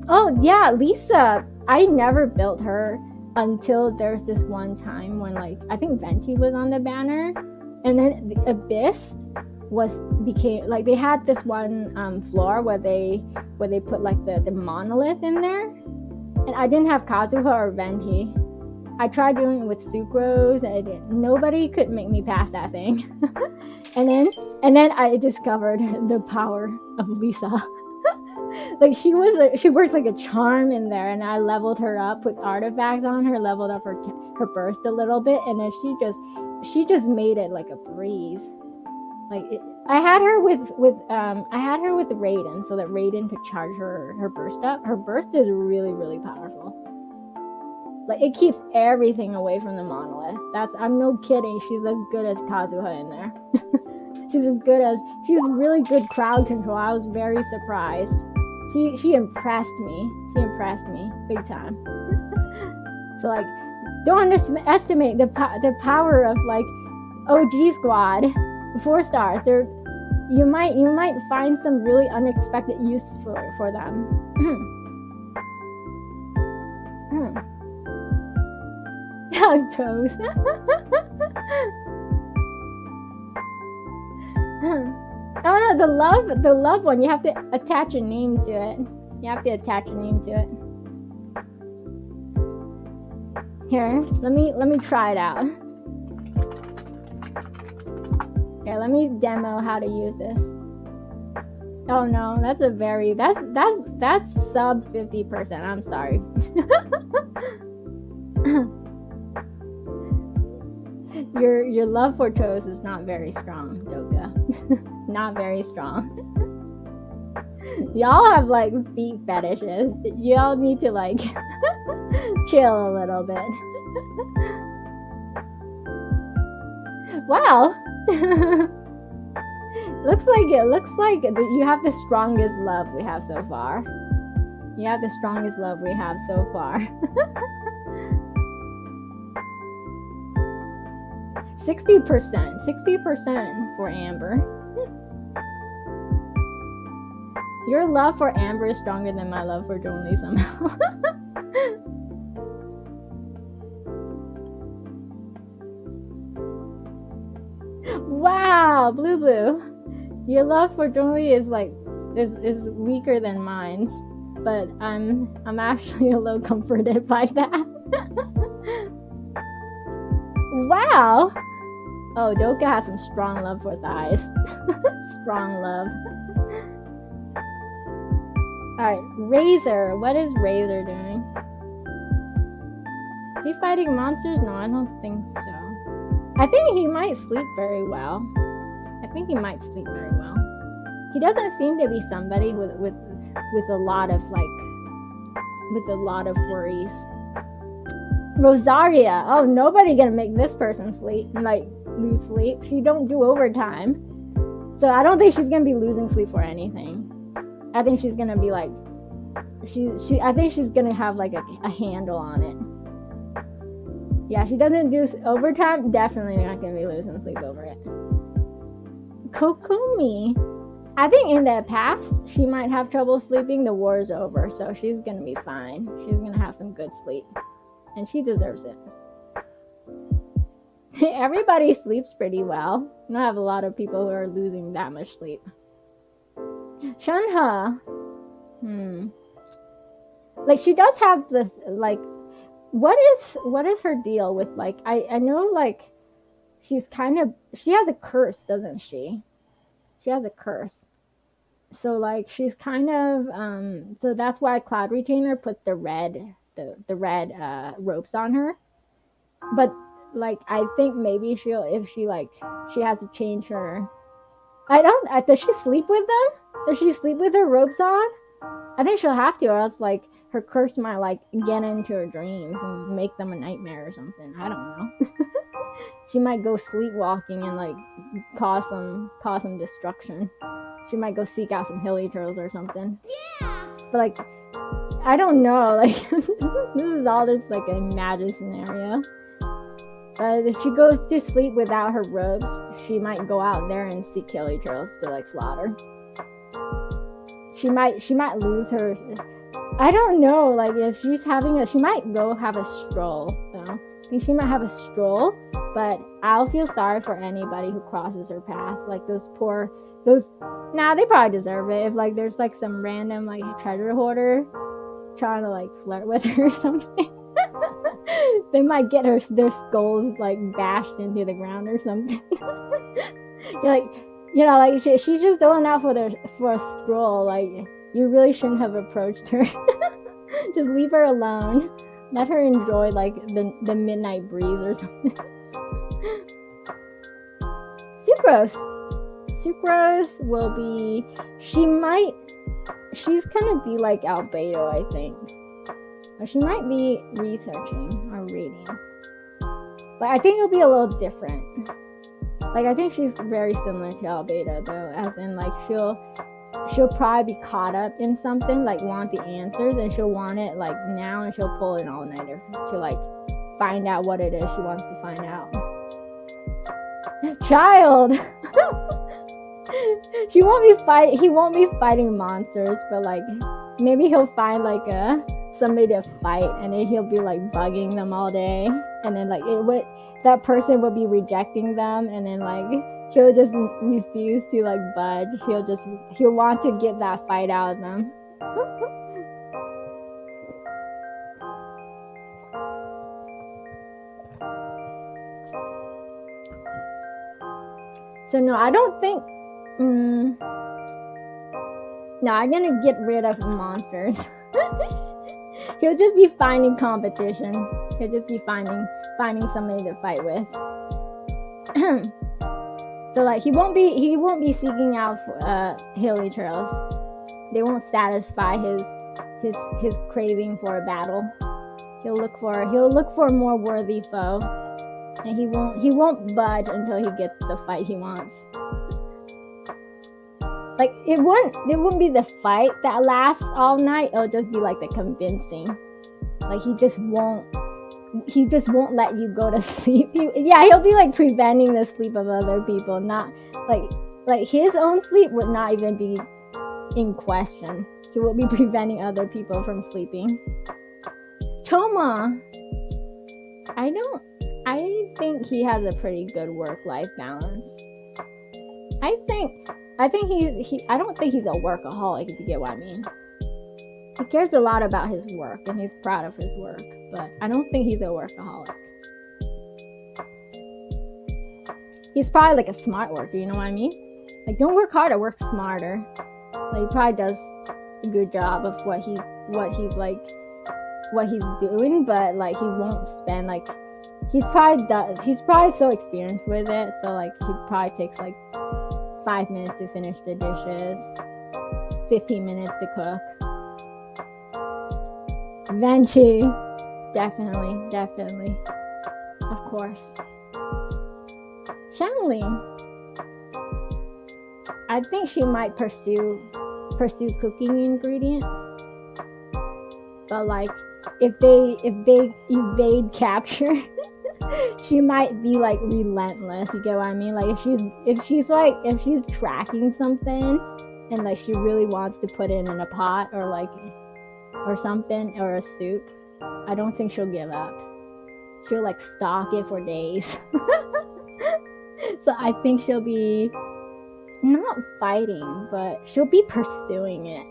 Oh yeah, Lisa. I never built her until there's this one time when like I think Venti was on the banner, and then the Abyss became like they had this one floor where they put like the monolith in there, and I didn't have Kazuha or Venti. I tried doing it with Sucrose, and nobody could make me pass that thing. and then I discovered the power of Lisa. Like she worked like a charm in there, and I leveled her up with artifacts on her, leveled up her burst a little bit, and then she just made it like a breeze. Like I had her with Raiden, so that Raiden could charge her burst up. Her burst is really, really powerful. Like it keeps everything away from the monolith. I'm no kidding. She's as good as Kazuha in there. She's really good crowd control. I was very surprised. She impressed me. She impressed me big time. So like, don't underestimate the power of like OG squad. 4 stars. You might find some really unexpected use for them. Toes. Oh no, the love one. You have to attach a name to it. Here, let me try it out. Here, let me demo how to use this. Oh no, that's sub 50%. I'm sorry. Your love for toes is not very strong, Doka. Not very strong. Y'all have like feet fetishes. Y'all need to like chill a little bit. Wow. looks like you have the strongest love we have so far. 60% for Amber. Your love for Amber is stronger than my love for Zhongli somehow. Wow, Blue. Your love for Zhongli is weaker than mine, but I'm actually a little comforted by that. Wow. Oh, Doka has some strong love for thighs. Strong love. Alright, Razor. What is Razor doing? Is he fighting monsters? No, I don't think so. I think he might sleep very well. He doesn't seem to be somebody with a lot of worries. Rosaria. Oh, nobody gonna make this person lose sleep. She don't do overtime, so I don't think she's gonna be losing sleep for anything. I think she's gonna be like, I think she's gonna have like a handle on it. Yeah, she doesn't do overtime. Definitely not gonna be losing sleep over it. Kokumi. I think in the past she might have trouble sleeping. The war's over, so she's gonna be fine. She's gonna have some good sleep. And she deserves it. Everybody sleeps pretty well. I don't have a lot of people who are losing that much sleep. Shunha. Like she does have the like. What is her deal with like? I know like she has a curse, doesn't she? She has a curse. So like she's kind of so that's why Cloud Retainer put the red ropes on her. But like I think maybe she has to change her. Does she sleep with them? Does she sleep with her ropes on? I think she'll have to, or else like her curse might like get into her dreams and make them a nightmare or something. I don't know. She might go sleepwalking and like cause some destruction. She might go seek out some hilly turtles or something. Yeah. But like, I don't know. Like, this is all just like an imagined scenario. But if she goes to sleep without her robes, she might go out there and seek hilly turtles to like slaughter. She might lose her. I don't know. Like, if she's having a, she might go have a stroll. So I think she might have a stroll. But I'll feel sorry for anybody who crosses her path. Like those nah, they probably deserve it. If like there's like some random like treasure hoarder trying to like flirt with her or something, they might get their skulls like bashed into the ground or something. You're like, like she's just going out for a stroll. Like, you really shouldn't have approached her. Just leave her alone. Let her enjoy like the midnight breeze or something. Sucrose will be. She's gonna be like Albedo, I think. Or she might be researching or reading. But I think it'll be a little different. Like, I think she's very similar to Albedo though, as in like she'll probably be caught up in something, like want the answers, and she'll want it like now, and she'll pull an all-nighter to like find out what it is she wants to find out. Child. He won't be fighting monsters, but like maybe he'll find like somebody to fight, and then he'll be like bugging them all day, and then like that person will be rejecting them, and then like he'll just refuse to like budge. He'll want to get that fight out of them. So no, I don't think. No, I'm gonna get rid of monsters. He'll just be finding competition. He'll just be finding somebody to fight with. So like he won't be seeking out hilly trails. They won't satisfy his craving for a battle. He'll look for a more worthy foe, and he won't budge until he gets the fight he wants. Like, it wouldn't be the fight that lasts all night. It'll just be like the convincing. Like, he just won't let you go to sleep. He'll be like preventing the sleep of other people. Not like his own sleep would not even be in question. He will be preventing other people from sleeping. Choma, I think he has a pretty good work-life balance. I don't think he's a workaholic, if you get what I mean. He cares a lot about his work, and he's proud of his work, but I don't think he's a workaholic. He's probably like a smart worker, you know what I mean? Like, don't work harder, work smarter. Like, he probably does a good job of what he's doing, but like he won't spend like he's probably so experienced with it, so like he probably takes like 5 minutes to finish the dishes, 15 minutes to cook. Venchi, definitely, of course. Shanling, I think she might pursue cooking ingredients, but like if they evade capture, she might be like relentless. You get what I mean? Like if she's tracking something and like she really wants to put it in a pot or something, or a soup, I don't think she'll give up. She'll like stalk it for days. So I think she'll be not fighting, but she'll be pursuing it.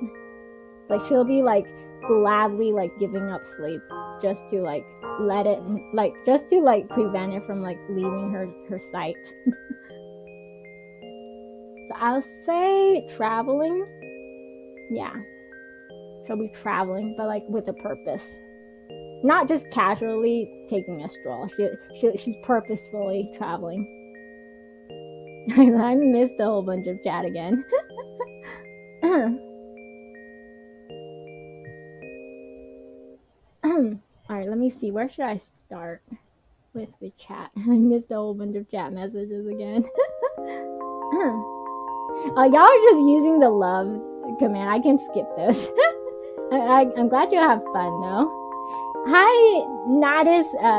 Like, she'll be like gladly like giving up sleep just to like let it, like just to like prevent it from like leaving her sight. So I'll say traveling. Yeah, she'll be traveling, but like with a purpose, not just casually taking a stroll. She's purposefully traveling. I missed a whole bunch of chat again. Alright, let me see. Where should I start? with the chat. I missed a whole bunch of chat messages again. Y'all are just using the love command. I can skip this. I'm glad you have fun though. Hi,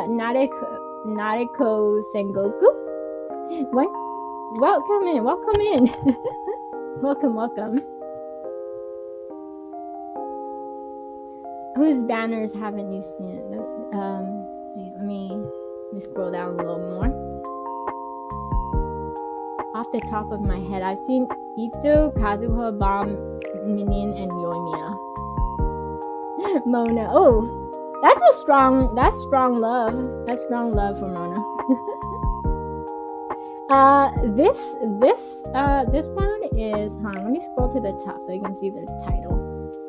Nadiko Sengoku. What? Welcome in. welcome. Whose banners haven't you seen? Let me scroll down a little more. Off the top of my head, I've seen Ito, Kazuha, Bomb, Minion, and Yoimiya. Mona. Oh, that's strong love. That's strong love for Mona. This one is, let me scroll to the top so you can see the title.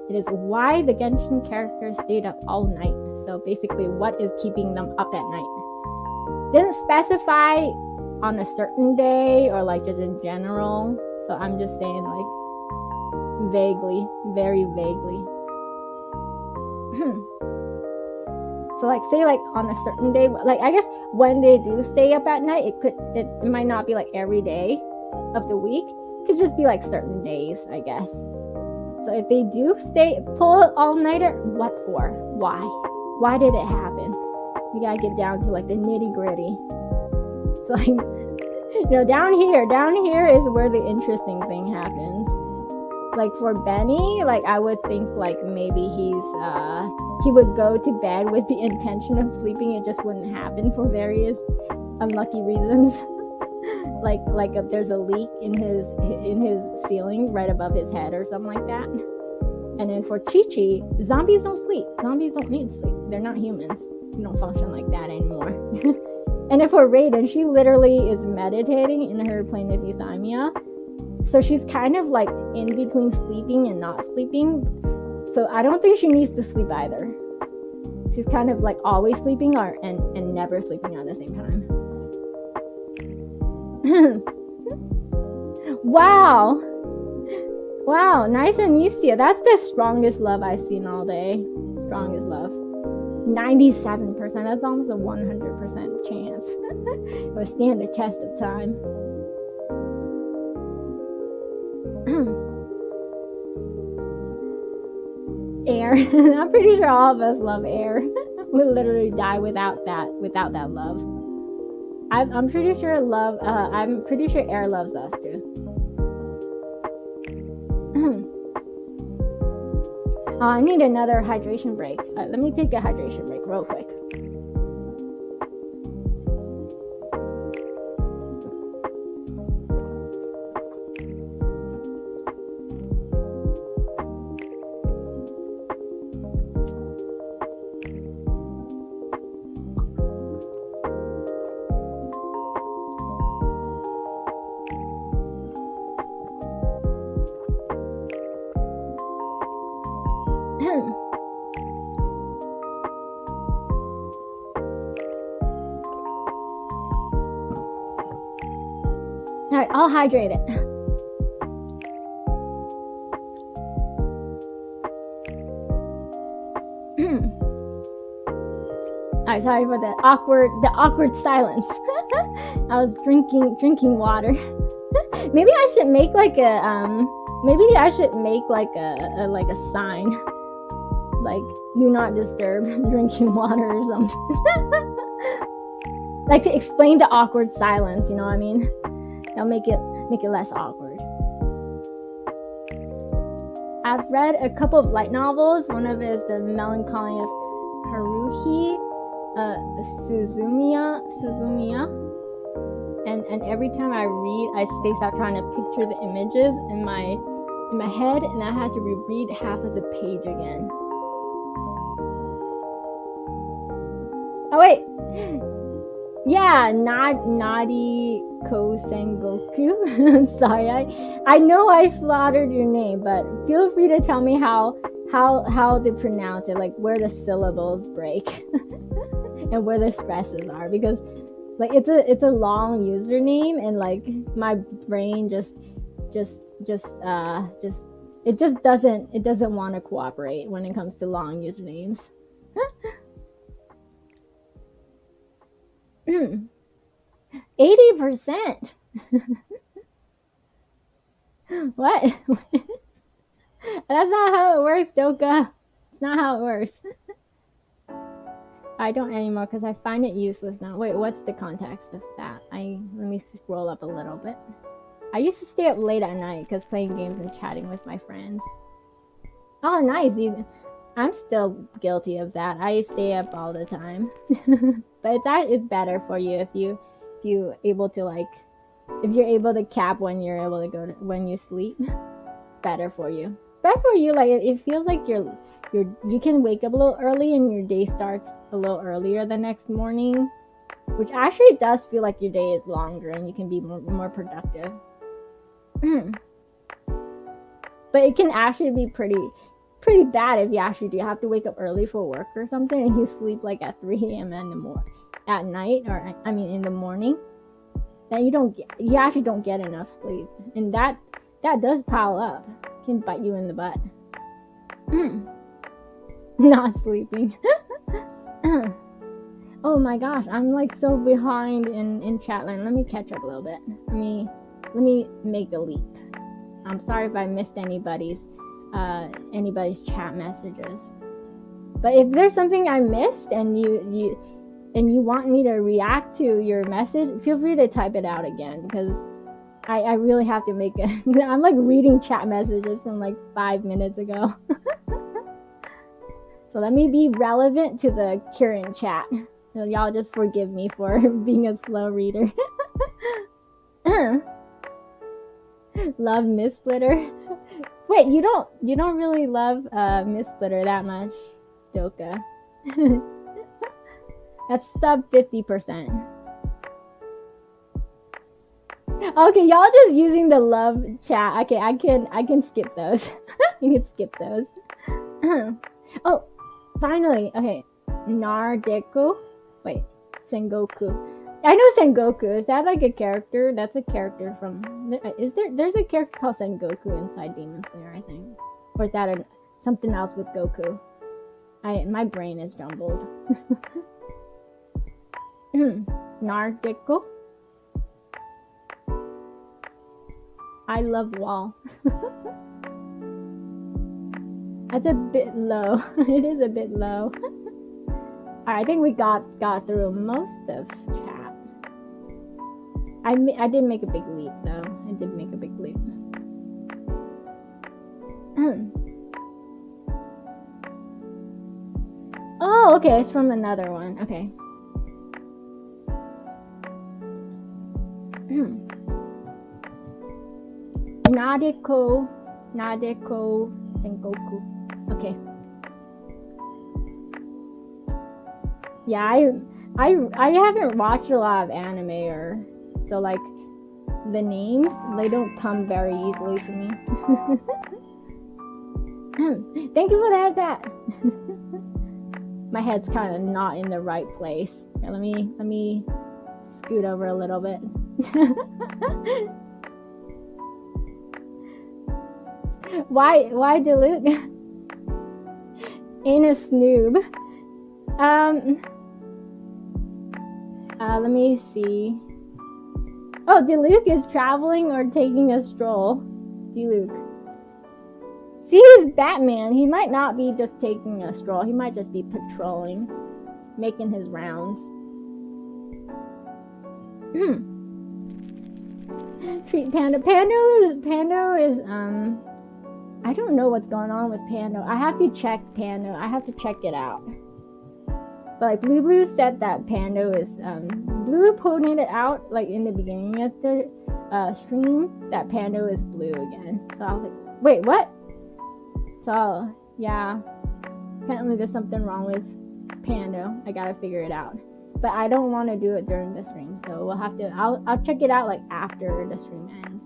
It is why the Genshin characters stayed up all night. So basically, what is keeping them up at night? Didn't specify on a certain day or like just in general. So I'm just saying like vaguely, very vaguely. So like say like on a certain day, like I guess when they do stay up at night, it might not be like every day of the week. It could just be like certain days, I guess. So if they do pull all-nighter, what for? Why did it happen? You gotta get down to like the nitty-gritty. So like, down here is where the interesting thing happens. Like for Benny, like I would think like maybe he would go to bed with the intention of sleeping. It just wouldn't happen for various unlucky reasons. like if there's a leak in his ceiling right above his head or something like that. And then for Chi-Chi, zombies don't sleep. Zombies don't need sleep. They're not humans. You don't function like that anymore. And then for Raiden, she literally is meditating in her plane of euthymia. So she's kind of like in between sleeping and not sleeping. So I don't think she needs to sleep either. She's kind of like always sleeping and never sleeping at the same time. Wow, nice Anicia. That's the strongest love I've seen all day. Strongest love. 97%. That's almost a 100% chance. It will stand the test of time. Air. I'm pretty sure all of us love air. We literally die without that love. I'm pretty sure air loves us too. I need another hydration break. Let me take a hydration break real quick. Alright, I'll hydrate it. Alright, sorry for the awkward silence. I was drinking water. Maybe I should make like a sign. Like, do not disturb drinking water or something. Like to explain the awkward silence, you know what I mean? That'll make it less awkward. I've read a couple of light novels. One of it is The Melancholy of Haruhi Suzumiya. And every time I read, I space out trying to picture the images in my head, and I had to reread half of the page again. Oh wait. Yeah, Nadi Kosengoku. Sorry, I know I slaughtered your name, but feel free to tell me how to pronounce it, like where the syllables break and where the stresses are, because like it's a long username, and like my brain just doesn't want to cooperate when it comes to long usernames. 80%. What? That's not how it works, Doka. It's not how it works. I don't anymore because I find it useless now. Wait, what's the context of that? Let me scroll up a little bit. I used to stay up late at night because playing games and chatting with my friends. Oh, nice. I'm still guilty of that. I stay up all the time. But it's better for you if you able to like if you're able to cap when you're able to go to when you sleep. It's better for you. It's better for you. Like it feels like you can wake up a little early and your day starts a little earlier the next morning, which actually does feel like your day is longer and you can be more productive. But it can actually be pretty bad if you actually do have to wake up early for work or something and you sleep like at 3 a.m. at night, or I mean in the morning. Then you actually don't get enough sleep, and that does pile up. It can bite you in the butt. Not sleeping. Oh my gosh, I'm like so behind in chatline. Let me catch up a little bit. Let me make a leap. I'm sorry if I missed anybody's chat messages. But if there's something I missed and you want me to react to your message, feel free to type it out again, because I really have to make it. I'm like reading chat messages from like 5 minutes ago. So let me be relevant to the current chat. So y'all just forgive me for being a slow reader. Love Miss Splitter. Wait, you don't really love Miss Splitter that much, Doka. That's sub 50%. Okay, y'all just using the love chat. Okay, I can skip those. You can skip those. Oh, finally. Okay, Nardeku. Wait, Sengoku. I know Sengoku. Is that like a character? That's a character from. There's a character called Sengoku inside Demon Slayer, I think. Or is that something else with Goku? My brain is jumbled. Nardeku. I love wall. That's a bit low. It is a bit low. Alright, I think we got through most of chat. I did make a big leap though. I did make a big leap. Oh, okay, it's from another one. Okay. Nadeko Sengoku. Okay. Yeah, I haven't watched a lot of anime, or so like the names, they don't come very easily to me. Thank you for that. My head's kind of not in the right place. Okay, let me scoot over a little bit. Why Diluc? Ain't a snoob. Let me see. Oh, Diluc is traveling or taking a stroll. Diluc. See, he's Batman. He might not be just taking a stroll. He might just be patrolling, making his rounds. Treat Pando. Pando is I don't know what's going on with Pando. I have to check Pando. I have to check it out. But like Blue said that Pando is Blue pointed it out like in the beginning of the stream that Pando is blue again. So I was like, wait, what? So yeah, apparently there's something wrong with Pando. I gotta figure it out. But I don't want to do it during the stream, so we'll have to. I'll check it out like after the stream ends.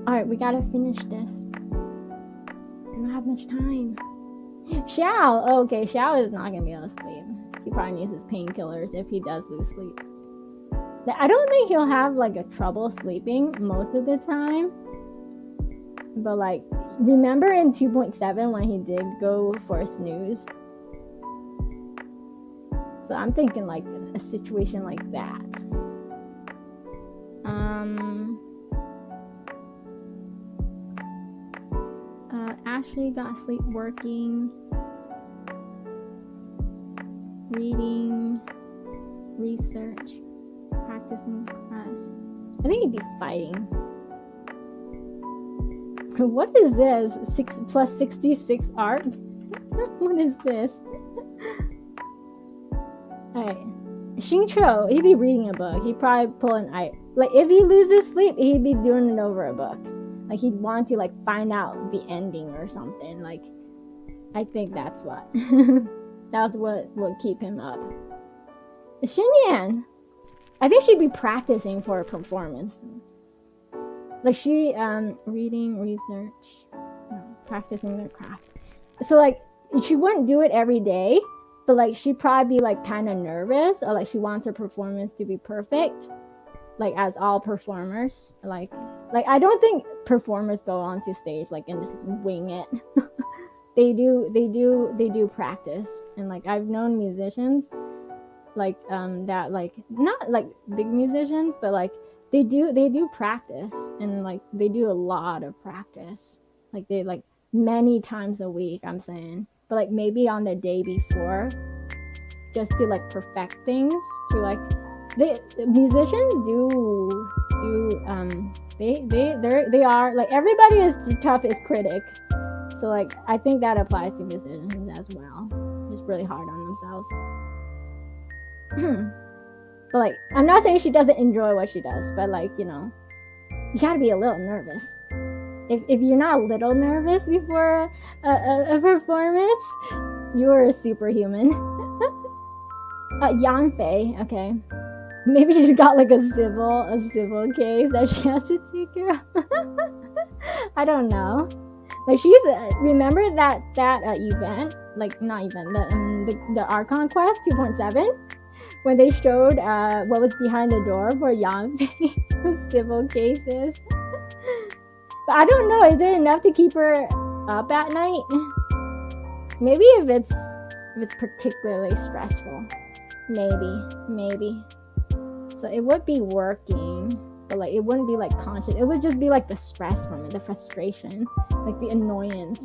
Alright, we gotta finish this. I don't have much time. Xiao! Oh, okay, Xiao is not gonna be able to sleep. He probably needs his painkillers if he does lose sleep. I don't think he'll have like a trouble sleeping most of the time. But like, remember in 2.7 when he did go for a snooze? So I'm thinking like a situation like that. Ashley got sleep working, reading, research, practicing class. I think he'd be fighting. What is this? 6 plus 66 art? What is this? Alright. Xingqiu, he'd be reading a book. He'd probably pull an eye. Like, if he loses sleep, he'd be doing it over a book. Like, he'd want to, like, find out the ending or something. Like, I think that's what. That's what would keep him up. Xinyan, I think she'd be practicing for a performance. Like, she, reading, research, practicing their craft. So, like, she wouldn't do it every day, but, like, she'd probably be, like, kind of nervous, or, like, she wants her performance to be perfect. Like, as all performers, like I don't think performers go onto stage like and just wing it. they do practice, and like I've known musicians like that, like not like big musicians, but like they do practice, and like they do a lot of practice, like they like many times a week, I'm saying, but like maybe on the day before, just to like perfect things, to like musicians they are like, everybody is the toughest critic, so like I think that applies to musicians as well, just really hard on themselves. But like, I'm not saying she doesn't enjoy what she does, but like, you know, you gotta be a little nervous. If you're not a little nervous before a performance, you're a superhuman. Yang Fei, okay. Maybe she's got like a civil case that she has to take care of. I don't know. Like, she's remember that event, like not event, the Archon Quest 2.7, when they showed what was behind the door for Yang Fei civil cases. But I don't know, is it enough to keep her up at night? Maybe if it's particularly stressful. Maybe. So it would be working, but like it wouldn't be like conscious. It would just be like the stress from it, the frustration, like the annoyance.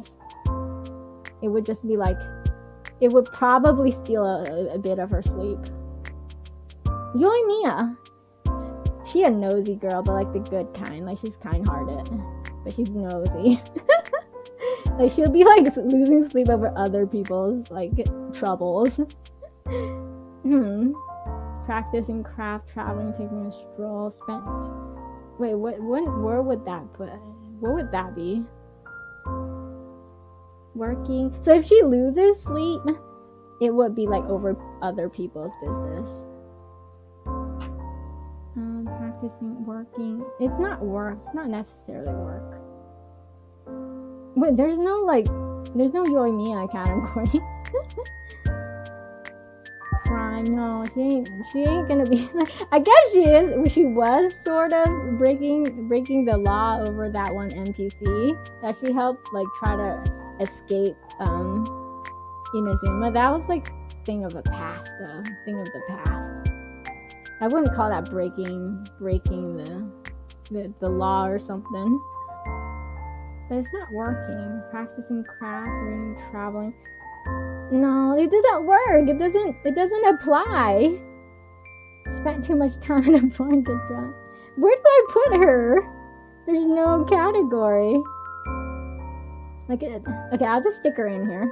It would just be like, it would probably steal a bit of her sleep. Yoimiya, she a nosy girl, but like the good kind. Like, she's kind-hearted, but she's nosy. Like, she'll be like losing sleep over other people's like troubles. Practicing craft, traveling, taking a stroll, spent. Wait, where would that put? What would that be? Working. So if she loses sleep, it would be like over other people's business. Practicing, working. It's not work. It's not necessarily work. Wait, there's no Yoimiya category. Crime, no, she ain't gonna be. I guess she is. She was sort of breaking the law over that one NPC that she helped like try to escape Inazuma. That was like thing of the past, though. Thing of the past. I wouldn't call that breaking the law or something. But it's not working. Practicing craft, reading, traveling. No, it doesn't work. It doesn't apply. Spent too much time in a barn to dry. Where do I put her? There's no category. Like, okay, I'll just stick her in here.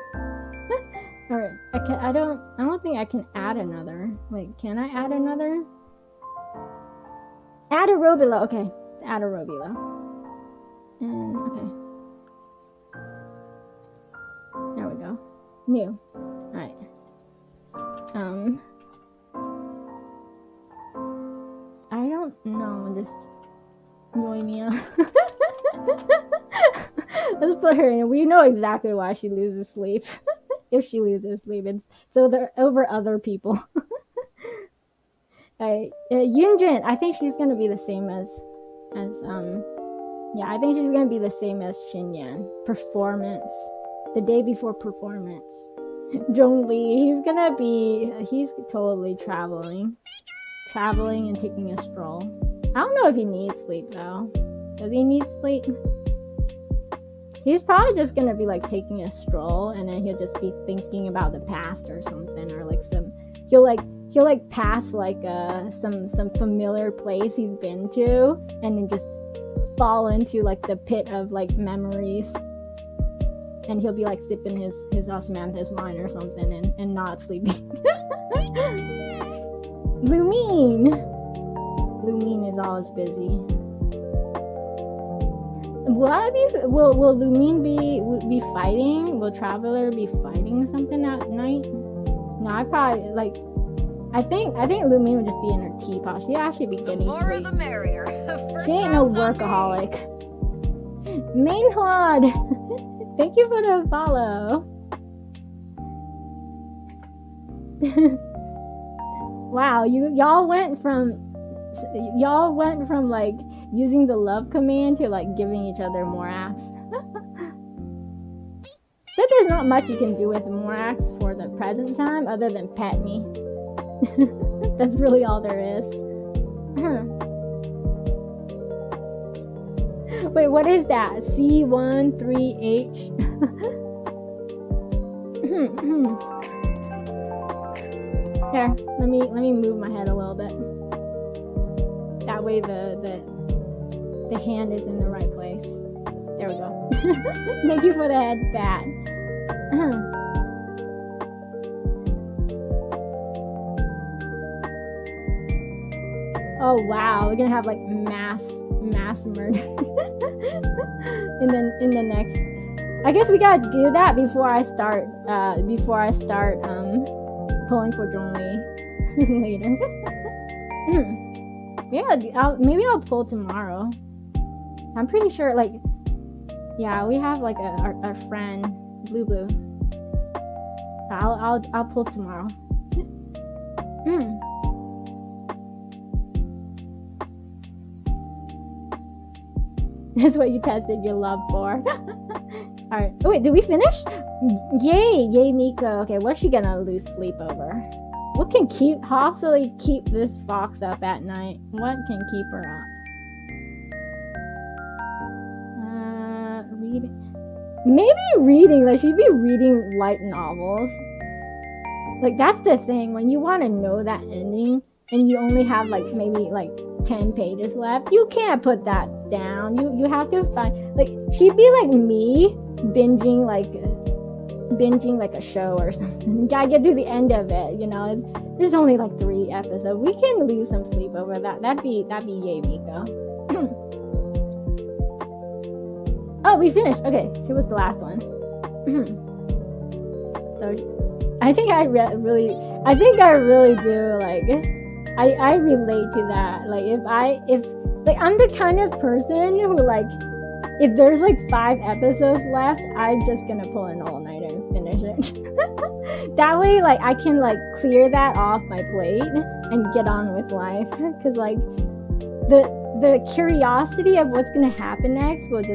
Alright, I don't think I can add another. Wait, can I add another? Add a row below. Okay, let's add a row below. And okay. There we go. New. Alright. I don't know, just Yoimiya. Let's put her in. We know exactly why she loses sleep. If she loses sleep, it's so they're over other people. Yunjin, I think she's gonna be the same as yeah, I think she's gonna be the same as Xinyan. Performance. The day before performance. Zhongli, he's totally traveling and taking a stroll. I don't know if he needs sleep though. Does he need sleep? He's probably just gonna be like taking a stroll, and then he'll just be thinking about the past or something, or like he'll pass like some familiar place he's been to, and then just fall into like the pit of like memories, and he'll be like sipping his osmanthus wine or something, and not sleeping. Lumine is always busy. Will Lumine be fighting? Will Traveler be fighting something at night? No, I think Lumine would just be in her teapot. She'd actually be getting The more sleep. the merrier. She ain't no workaholic. Mainhwad, thank you for the follow. Wow, y'all went from like using the love command to like giving each other more acts. So there's not much you can do with more acts for the present time other than pet me. That's really all there is. Wait, what is that? C13H? Here, let me move my head a little bit. That way the hand is in the right place. There we go. Thank you for the head bat. Oh wow, we're gonna have like mass murder. in the next. I guess we gotta do that before I start pulling for Zhongli later. Yeah, maybe I'll pull tomorrow. I'm pretty sure, like, yeah, we have like our friend Blue. I'll pull tomorrow. That's what you tested your love for. Alright. Oh wait, did we finish? Yay, Nico. Okay, what's she gonna lose sleep over? What can possibly keep this fox up at night? What can keep her up? Reading. Maybe reading. Like, she'd be reading light novels. Like, that's the thing. When you want to know that ending, and you only have like maybe like 10 pages left, you can't put that down. You have to find, like, she'd be like me binging like a show or something. You gotta get to the end of it, you know. There's only like 3 episodes. We can lose some sleep over that. That'd be yay, Miko. Oh, we finished. Okay, she was the last one. So I think I really do, like, I relate to that. Like, if I'm the kind of person who, like, if there's like 5 episodes left, I'm just gonna pull an all-nighter and finish it. That way, like, I can like clear that off my plate and get on with life. Cause like the curiosity of what's gonna happen next will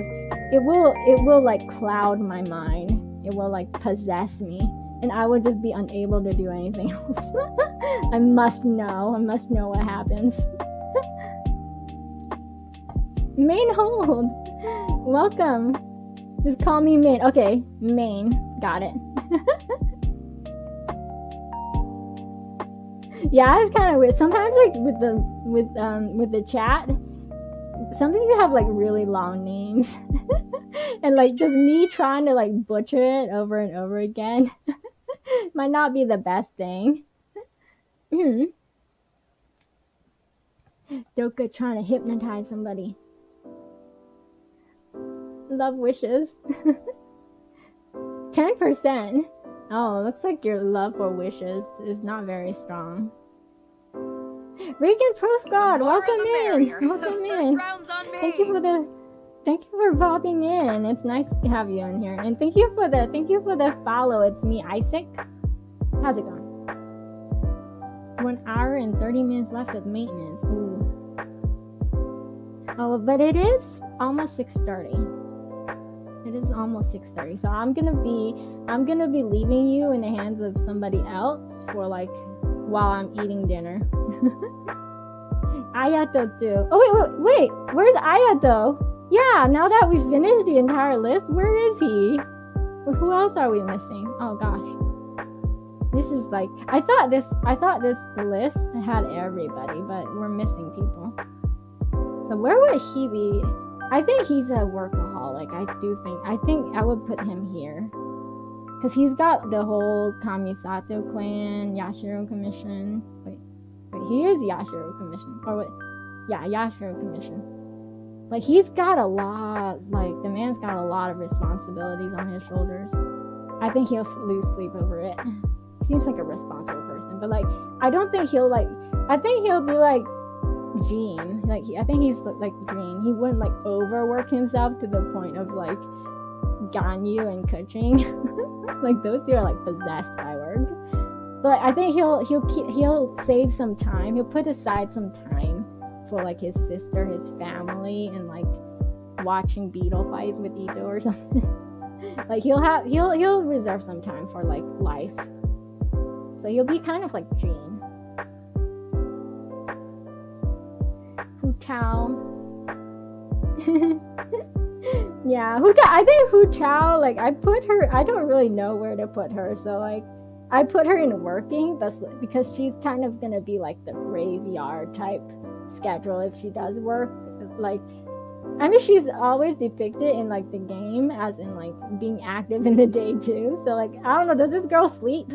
like cloud my mind. It will like possess me, and I would just be unable to do anything else. I must know what happens. Main hold. Welcome. Just call me Main. Okay, Main. Got it. Yeah, it's kind of weird. Sometimes, like, with the chat, some people have like really long names, and like just me trying to like butcher it over and over again might not be the best thing. Doka trying to hypnotize somebody. Love wishes. 10%. Oh, looks like your love for wishes is not very strong. Regan Proscott, welcome in. Welcome in. Thank you for popping in. It's nice to have you in here. And thank you for the follow. It's me, Isaac. How's it going? 1 hour and 30 minutes left of maintenance. Ooh. Oh, but it is almost 6:30. It is almost 6:30. So I'm gonna be leaving you in the hands of somebody else for like while I'm eating dinner. Ayato too. Oh wait. Where's Ayato? Yeah, now that we've finished the entire list, where is he? Who else are we missing? Oh gosh. This is like I thought this list had everybody, but we're missing people. So where would he be? I think he's a workaholic. I think I would put him here. Cause he's got the whole Kamisato clan, Yashiro Commission. Wait, he is Yashiro Commission. Or wait, yeah, Yashiro Commission. Like he's got a lot. Like the man's got a lot of responsibilities on his shoulders. I think he'll lose sleep over it. He seems like a responsible person, but like I don't think he'll like. I think he'll be like Gene. Like I think he's like Gene. He wouldn't like overwork himself to the point of like Ganyu and Kuching. Like those two are like possessed by work. But I think he'll save some time. He'll put aside some time for like his sister, his family, and like watching beetle fights with Ito or something. Like he'll reserve some time for like life. So he'll be kind of like Gene. Hu Chao. Yeah, I think Hu Chao, like I don't really know where to put her, so like I put her in working, but because she's kind of gonna be like the graveyard type schedule if she does work. Like I mean she's always depicted in like the game as in like being active in the day too. So like I don't know, does this girl sleep?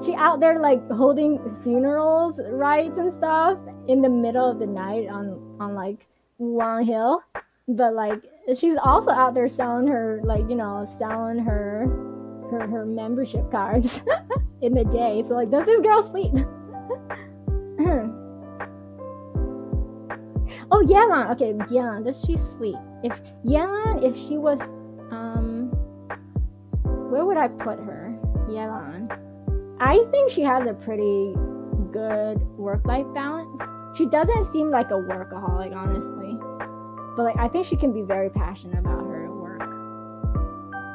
She out there like holding funerals rites and stuff in the middle of the night on like Wang Hill. But like she's also out there selling her her membership cards in the day. So like does this girl sleep? Oh, Yelan. Okay, Yelan, does she sleep? If she was where would I put her? Yelan. I think she has a pretty good work-life balance. She doesn't seem like a workaholic, honestly. But like I think she can be very passionate about her work.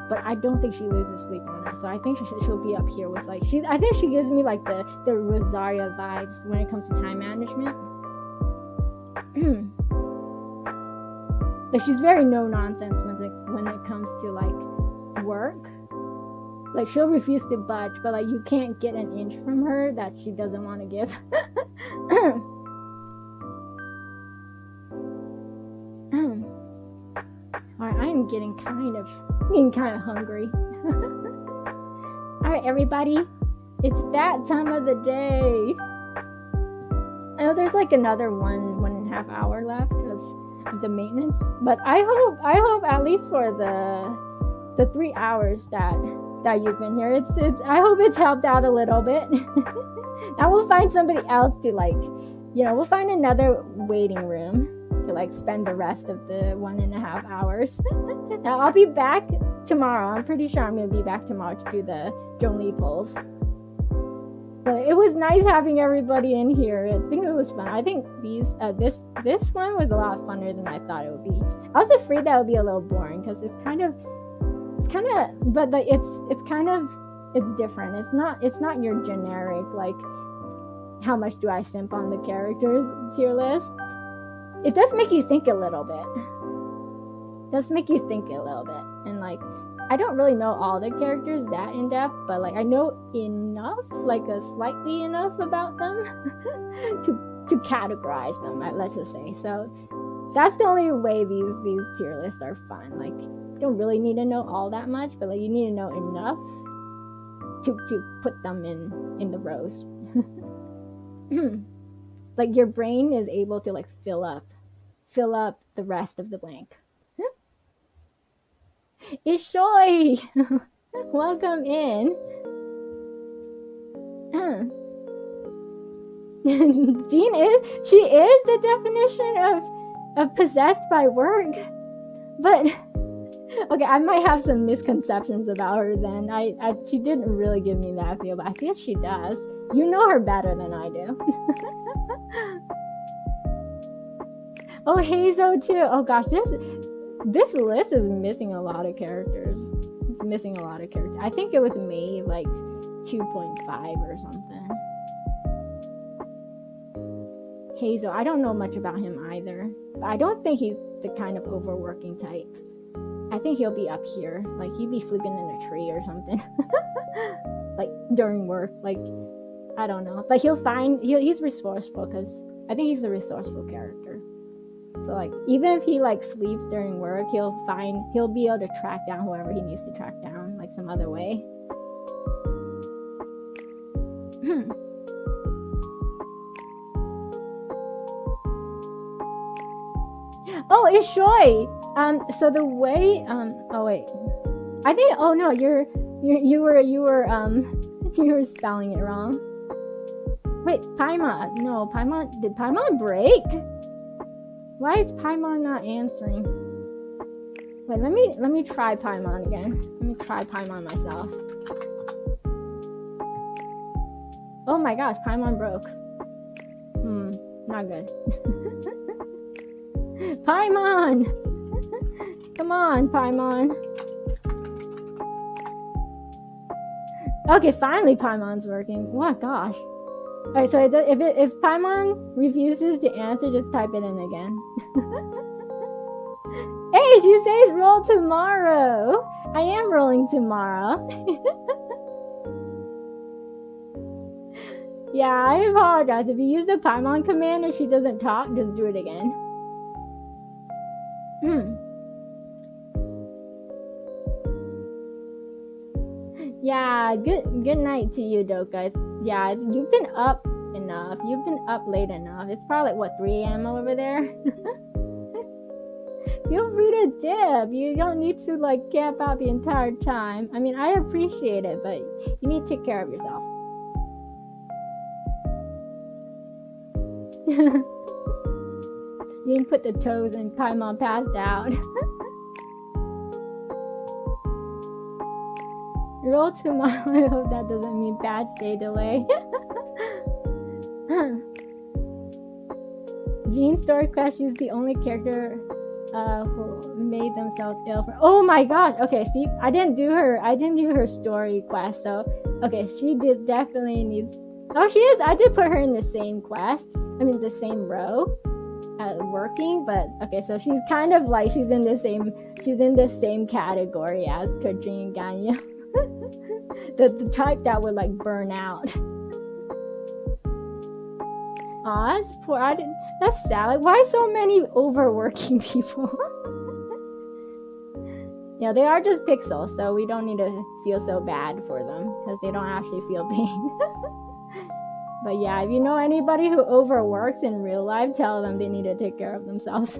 But I don't think she loses sleep on it. So I think she'll be up here with like I think she gives me like the Rosaria vibes when it comes to time management. Like she's very no nonsense when it comes to like work. Like she'll refuse to budge, but like you can't get an inch from her that she doesn't want to give. Alright, I'm getting kind of hungry. Alright, everybody, it's that time of the day. I know there's like another 1.5 hour left of the maintenance, but I hope at least for the 3 hours that you've been here, it's I hope it's helped out a little bit. Now we'll find somebody else to like, we'll find another waiting room to like spend the rest of the 1.5 hours. Now I'll be back tomorrow. I'm pretty sure I'm gonna be back tomorrow to do the Zhongli polls. But it was nice having everybody in here. I think it was fun. I think this one was a lot funner than I thought it would be. I was afraid that would be a little boring because it's kind of, but like it's different. It's not your generic like how much do I simp on the characters tier list. It does make you think a little bit. And like I don't really know all the characters that in depth, but like I know enough, like slightly enough about them to categorize them, let's just say. So that's the only way these tier lists are fun. Like you don't really need to know all that much, but like you need to know enough to put them in the rows. Like your brain is able to like fill up the rest of the blank. Ishoy! Welcome in. Jean is the definition of possessed by work. But okay, I might have some misconceptions about her then. She didn't really give me that feel, but I guess she does. You know her better than I do. Oh, Hazo too. Oh gosh, this list is missing a lot of characters. It's missing a lot of characters. I think it was made like 2.5 or something. Hazel, I don't know much about him either. I don't think he's the kind of overworking type. I think he'll be up here. Like, he'd be sleeping in a tree or something. Like, during work. Like, I don't know. But he's resourceful, because I think he's a resourceful character. So, like, even if he, like, sleeps during work, he'll be able to track down whoever he needs to track down, like, some other way. Oh, it's Shoy. So the way, oh wait, I think, oh no, you were you were spelling it wrong. Wait, Paimon, no, did Paimon break? Why is Paimon not answering? Wait, let me try Paimon again. Let me try Paimon myself. Oh my gosh, Paimon broke. Not good. Paimon! Come on, Paimon. Okay, finally Paimon's working. Oh gosh. Alright, so if Paimon refuses to answer, just type it in again. Hey, she says roll tomorrow. I am rolling tomorrow. Yeah, I apologize. If you use the Paimon command and she doesn't talk, just do it again. Yeah, good night to you, Dokas. Yeah, you've been up enough. You've been up late enough. It's probably like, what, 3 a.m. over there? Feel free to dip. You don't need to like camp out the entire time. I mean, I appreciate it, but you need to take care of yourself. You can put the toes and Paimon passed out. Roll tomorrow. I hope that doesn't mean patch day delay. Jean's story quest, she's the only character who made themselves ill for. Oh my god. Okay, see, I didn't do her story quest, so okay, she did definitely needs. Oh, she is. I did put her in the same quest. I mean, the same row. Working, but okay, so she's kind of like she's in the same category as Kajin and Ganya. the type that would like burn out. Aw, that's poor. That's sad. Like, why so many overworking people? Yeah, they are just pixels, so we don't need to feel so bad for them because they don't actually feel pain. But yeah, if you know anybody who overworks in real life, tell them they need to take care of themselves.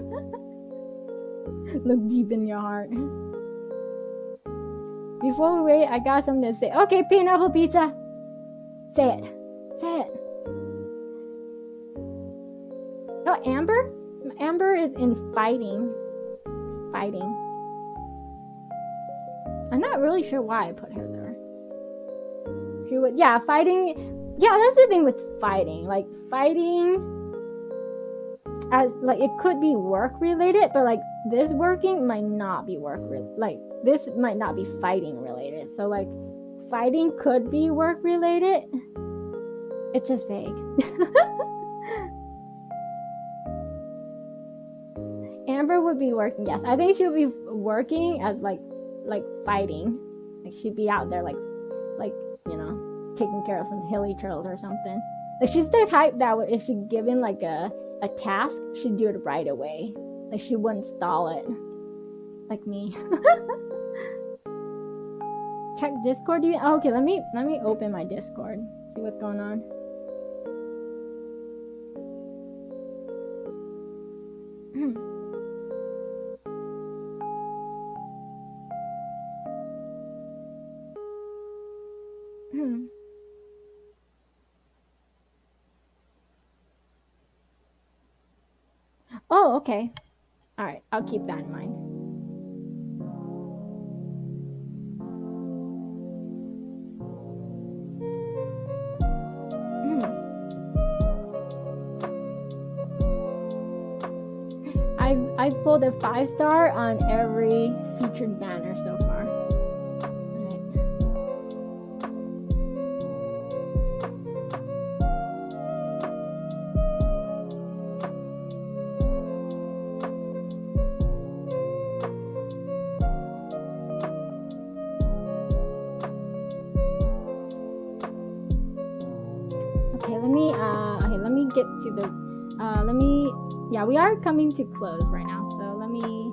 Look deep in your heart. Before we wait, I got something to say. Okay, pineapple pizza. Say it. Say it. Oh, Amber? Amber is in fighting. Fighting. I'm not really sure why I put her there. She would, yeah, fighting. Yeah, that's the thing with fighting. Like, fighting, as like, it could be work related, but like this working might not be work related. Like, this might not be fighting related. So like, fighting could be work related. It's just vague. Amber would be working. Yes, I think she would be working as like fighting. Like, she'd be out there like you know, taking care of some hilly trails or something. Like, she's the type that would, if she's given like a task, she'd do it right away. Like, she wouldn't stall it. Like me. Check Discord. Oh, okay, let me open my Discord. See what's going on. Oh, okay. All right, I'll keep that in mind. I pulled a 5-star on every featured banner so far. Let me get to the yeah, we are coming to close right now, so let me